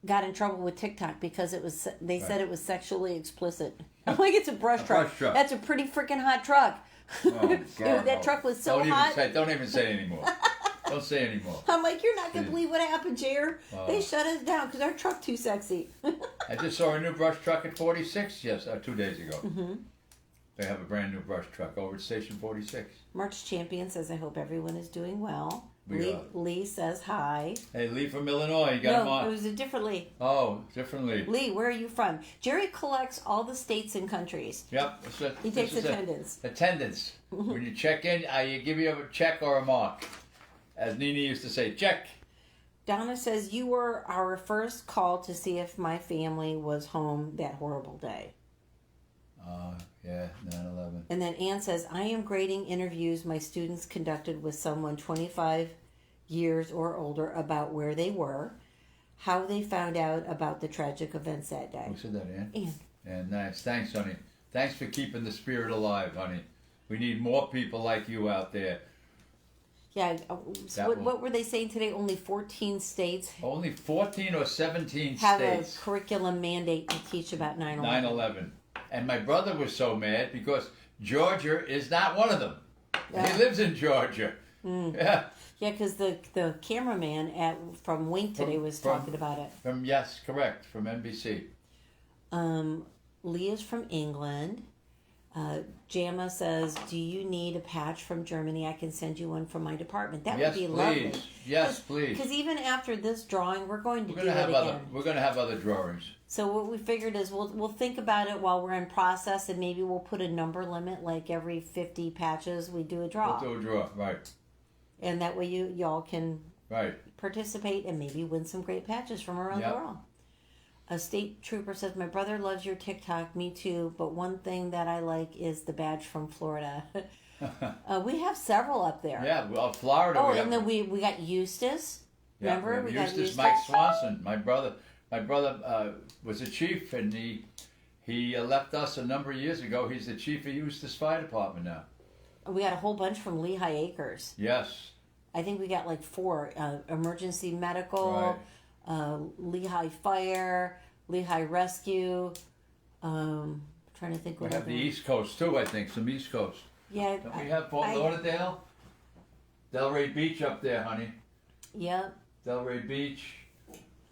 got in trouble with TikTok because they said it was sexually explicit. I'm like, it's a brush truck. That's a pretty freaking hot truck. Oh, God, that truck was so hot. Don't even say anymore. Don't say anymore. I'm like, you're not going to believe what happened, Jer. They shut us down because our truck too sexy. I just saw a new brush truck at 46 2 days ago. Mm-hmm. They have a brand new brush truck over at Station 46. March Champion says, I hope everyone is doing well. Lee says hi. Hey, Lee from Illinois. You got him on. No, it was a different Lee. Oh, different Lee. Lee, where are you from? Jerry collects all the states and countries. Yep. He takes attendance. Attendance. When you check in, you give you a check or a mark. As Nina used to say, check. Donna says, you were our first call to see if my family was home that horrible day. Yeah, 9/11. And then Ann says, I am grading interviews my students conducted with someone 25 years or older about where they were, how they found out about the tragic events that day. Who said that, Ann? Ann. And nice. Thanks, honey. Thanks for keeping the spirit alive, honey. We need more people like you out there. Yeah. So what were they saying today? Only 14 states. Only 14 or 17 have states a curriculum mandate to teach about 9/11. 9/11. And my brother was so mad because Georgia is not one of them. Yeah. He lives in Georgia. Mm. Yeah. Yeah, because the cameraman from Wink today was talking about it. Yes, correct, from NBC. Leah's from England. Jamma says, do you need a patch from Germany? I can send you one from my department. That would be lovely. Yes, please. Because even after this drawing, we're going to do it again. We're going to have other drawings. So what we figured is we'll think about it while we're in process, and maybe we'll put a number limit, like every 50 patches we do a draw. We'll do a draw, right. And that way y'all can participate and maybe win some great patches from around the world. A state trooper says, my brother loves your TikTok, me too, but one thing that I like is the badge from Florida. We have several up there. Yeah, well, Florida. Oh, and then we got Eustace. Remember? We got Eustace. Mike Swanson, my brother was a chief, and he left us a number of years ago. He's the chief of Eustace Fire Department now. We got a whole bunch from Lehigh Acres. Yes. I think we got like 4. Emergency medical, Lehigh Fire, Lehigh Rescue. Trying to think. We have the East Coast too, I think. Some East Coast. Yeah. Don't we have Fort Lauderdale? Delray Beach up there, honey. Yep. Delray Beach.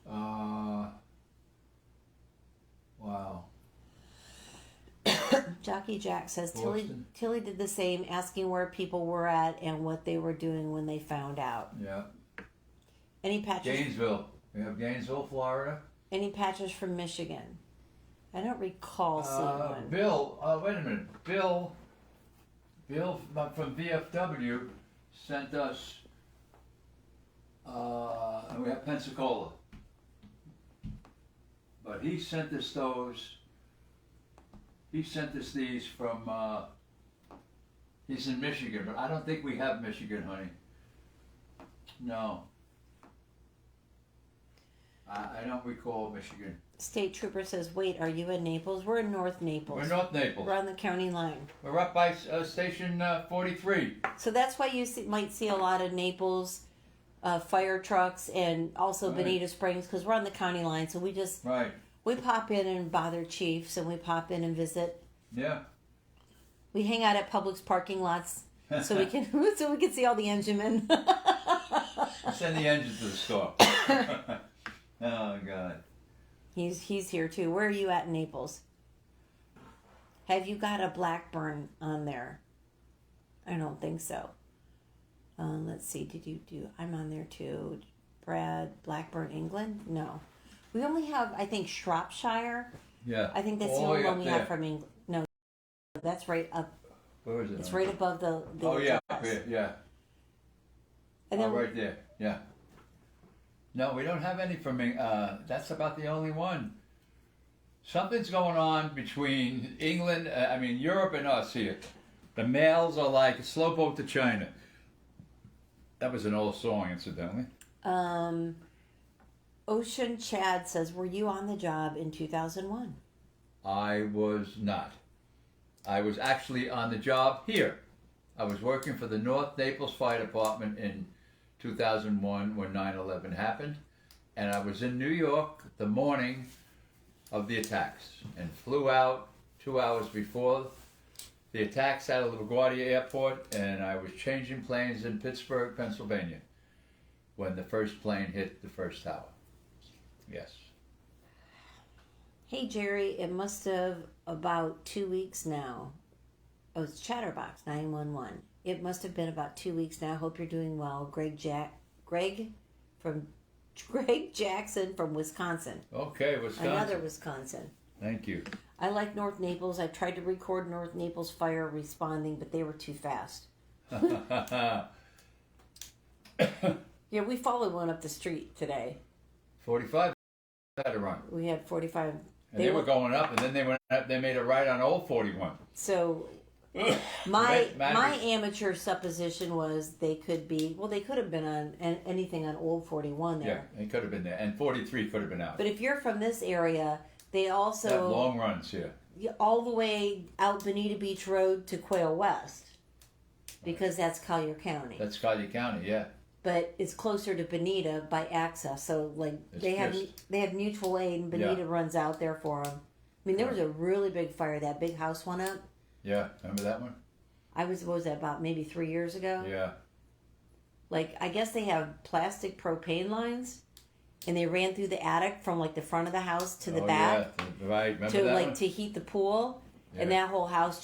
Wow. Jockey Jack says Tilly did the same, asking where people were at and what they were doing when they found out. Yeah. Any patches? Gainesville. We have Gainesville, Florida. Any patches from Michigan? I don't recall seeing one. Bill, wait a minute. Bill from VFW sent us, and we have Pensacola. But he sent us these from, he's in Michigan, but I don't think we have Michigan, honey. No. I don't recall Michigan. State Trooper says, wait, are you in Naples? We're in North Naples. We're North Naples. We're on the county line. We're up by Station 43. So that's why you might see a lot of Naples fire trucks and also Bonita Springs, because we're on the county line. So we just... We pop in and bother chiefs, and we pop in and visit. Yeah. We hang out at Publix parking lots so we can see all the engine men. Send the engine to the store. Oh God. He's here too. Where are you at in Naples? Have you got a Blackburn on there? I don't think so. Let's see. Did you do? I'm on there too. Brad, Blackburn, England? No. We only have, I think, Shropshire. Yeah. I think that's the only one we have from England. No, that's right up. Where is it? It's right above the oh, yeah, address. up here, yeah. And then, right there, yeah. No, we don't have any from that's about the only one. Something's going on between England, Europe and us here. The mails are like a slow boat to China. That was an old song, incidentally. Ocean Chad says, were you on the job in 2001? I was not. I was actually on the job here. I was working for the North Naples Fire Department in 2001 when 9/11 happened. And I was in New York the morning of the attacks and flew out 2 hours before the attacks out of LaGuardia Airport, and I was changing planes in Pittsburgh, Pennsylvania when the first plane hit the first tower. Yes. Hey Jerry, it must have about 2 weeks now. Oh, it's Chatterbox 911. It must have been about 2 weeks now. Hope you're doing well. Greg Jackson from Wisconsin. Okay, Wisconsin. Another Wisconsin. Thank you. I like North Naples. I tried to record North Naples fire responding, but they were too fast. Yeah, we followed one up the street today. 45 had to run. We had 45. And they were going up, and then they went up. They made a right on Old 41. So my amateur supposition was they could have been on anything on Old 41 there. Yeah, they could have been there, and 43 could have been out. But if you're from this area, they also have long runs here. All the way out Bonita Beach Road to Quail West, because that's Collier County. That's Collier County, yeah. But it's closer to Bonita by access, so like they have mutual aid, and Bonita runs out there for them. I mean, there was a really big fire. That big house went up. Yeah, remember that one? What was that, about maybe 3 years ago? Yeah. Like, I guess they have plastic propane lines, and they ran through the attic from like the front of the house to the back. Yeah, right. Remember to that like one? to heat the pool. Yeah. And that whole house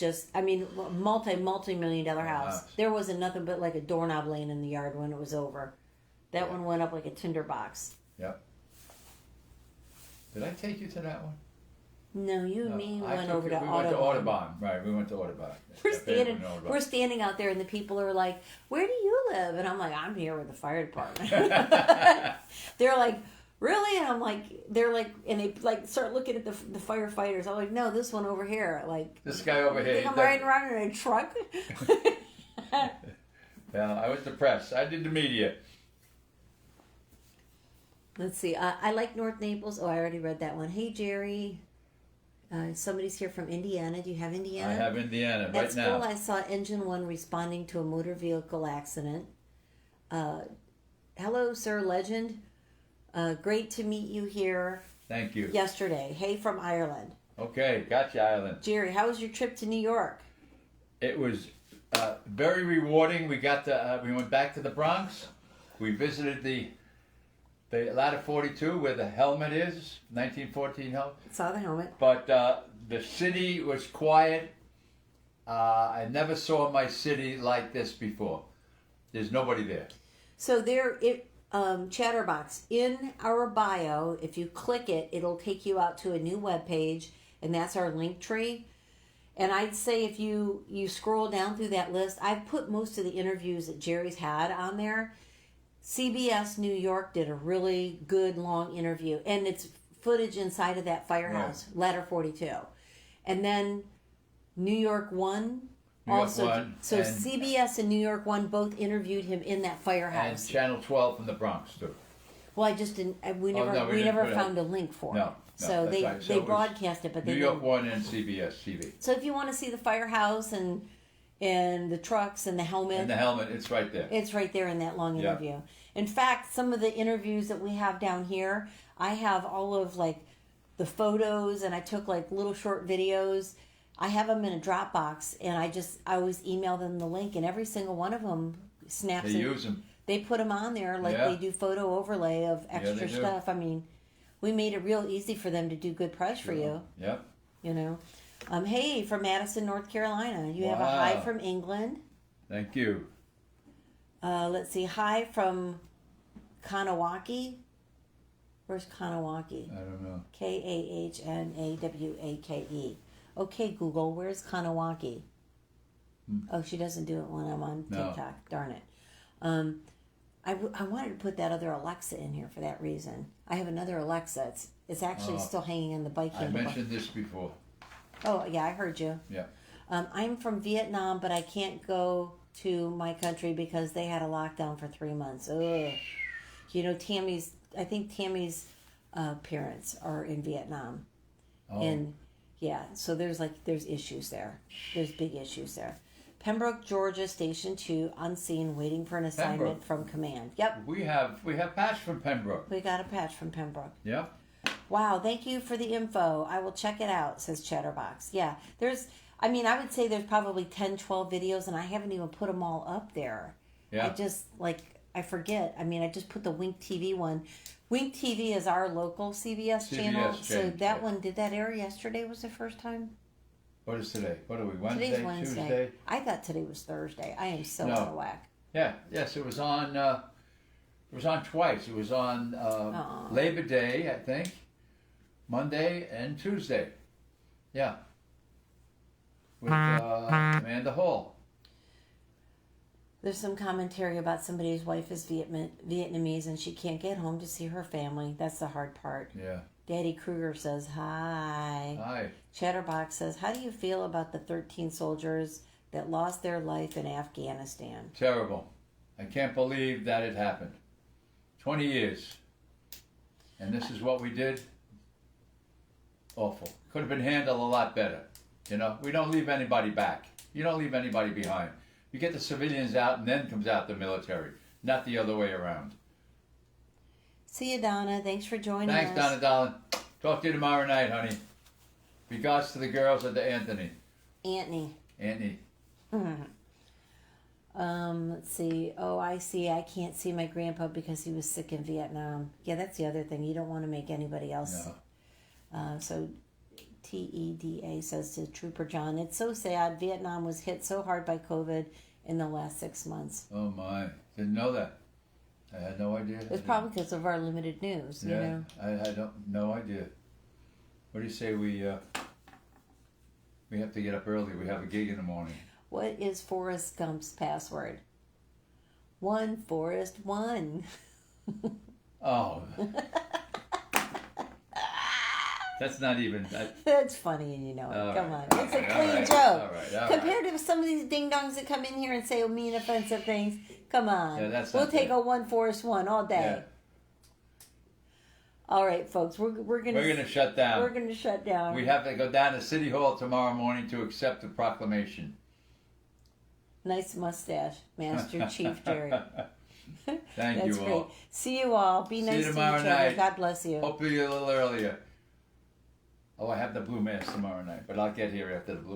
multi-million dollar house. There wasn't nothing but like a doorknob laying in the yard when it was over. That one went up like a tinderbox. Yep. Did I take you to that one? No, you and me went over to Audubon. We went to Audubon. Right, we went to Audubon. We're standing out there and the people are like, where do you live? And I'm like, I'm here with the fire department. They're like, really? And I'm like, and they like start looking at the firefighters. I'm like, no, this one over here. Like, this guy over here. I'm riding around in a truck. Yeah, I was depressed. I did the media. Let's see. I like North Naples. Oh, I already read that one. Hey, Jerry. Somebody's here from Indiana. Do you have Indiana? I have Indiana That's right now. Cool. I saw Engine 1 responding to a motor vehicle accident. Hello, Sir Legend. Great to meet you here. Thank you. Yesterday. Hey, from Ireland. Okay, gotcha, Ireland. Jerry, how was your trip to New York? It was very rewarding. We went back to the Bronx. We visited the ladder 42 where the helmet is, 1914 helmet. Saw the helmet. But the city was quiet. I never saw my city like this before. There's nobody there. So Chatterbox, in our bio, if you click it, it'll take you out to a new webpage, and that's our link tree. And I'd say if you scroll down through that list, I've put most of the interviews that Jerry's had on there. CBS New York did a really good long interview, and it's footage inside of that firehouse, ladder 42. And then New York 1 also. So CBS and New York 1 both interviewed him in that firehouse. And Channel 12 from the Bronx too. Well, I just didn't. We never found a link for it. No, so they right. So broadcast it, but they New York 1 and CBS TV. So if you want to see the firehouse and the trucks and the helmet. And the helmet, it's right there. It's right there in that long interview. Yeah. In fact, some of the interviews that we have down here, I have all of like the photos, and I took like little short videos. I have them in a Dropbox, and I always email them the link, and every single one of them snaps. They use them. They put them on there like they do photo overlay of extra stuff. I mean, we made it real easy for them to do good press for you. Yep. You know. Hey, from Madison, North Carolina. You have a hi from England. Thank you. Let's see. Hi from Kanawake. Where's Kanawake? I don't know. Kahnawake. Okay, Google, where's Kanawake? Oh, she doesn't do it when I'm on TikTok. Darn it. I wanted to put that other Alexa in here for that reason. I have another Alexa. It's actually still hanging on the bike handle. I mentioned this before. Oh, yeah, I heard you. Yeah. I'm from Vietnam, but I can't go to my country because they had a lockdown for 3 months. Ugh. You know, I think Tammy's parents are in Vietnam. Oh. And yeah, so there's issues there. There's big issues there. Pembroke, Georgia, Station 2, unseen, waiting for an assignment from command. Yep. We have patch from Pembroke. We got a patch from Pembroke. Yep. Wow, thank you for the info. I will check it out, says Chatterbox. Yeah, I would say there's probably 10, 12 videos, and I haven't even put them all up there. Yeah. I forget. I just put the Wink TV one. Wink TV is our local CBS channel. So that one, did that air yesterday was the first time? What is today? What are we, Wednesday, Today's Wednesday. Tuesday? I thought today was Thursday. I am so out of whack. Yeah, yes, it was on twice. It was on Labor Day, I think, Monday and Tuesday. Yeah. With Amanda Hall. There's some commentary about somebody's wife is Vietnamese and she can't get home to see her family. That's the hard part. Yeah. Daddy Kruger says, hi. Hi. Chatterbox says, how do you feel about the 13 soldiers that lost their life in Afghanistan? Terrible. I can't believe that it happened. 20 years. And this is what we did? Awful. Could have been handled a lot better. You know, we don't leave anybody back. You don't leave anybody behind. You get the civilians out and then comes out the military, not the other way around. See you, Donna. Thanks for joining us. Thanks, Donna, darling. Talk to you tomorrow night, honey. Regards to the girls at the Anthony. Antony. Let's see. Oh, I see. I can't see my grandpa because he was sick in Vietnam. Yeah, that's the other thing. You don't want to make anybody else. No. So TEDA says to Trooper John, it's so sad. Vietnam was hit so hard by COVID in the last 6 months. Oh, my. Didn't know that. I had no idea. It's probably because of our limited news, you know. I no idea. What do you say we have to get up early? We have a gig in the morning. What is Forrest Gump's password? 1 Forrest 1. Oh. That's not even... That's funny and you know it. Come on. It's a clean joke. All right. Compared to some of these ding-dongs that come in here and say mean, offensive things, come on. Yeah, that's we'll take a 1 Forrest 1 all day. Yeah. All right, folks. We're gonna shut down. We're gonna shut down. We have to go down to City Hall tomorrow morning to accept the proclamation. Nice mustache, Master Chief Jerry. Thank you all. Great. See you all. Be nice to each other. God bless you. Hopefully a little earlier. Oh, I have the blue mask tomorrow night, but I'll get here after the blue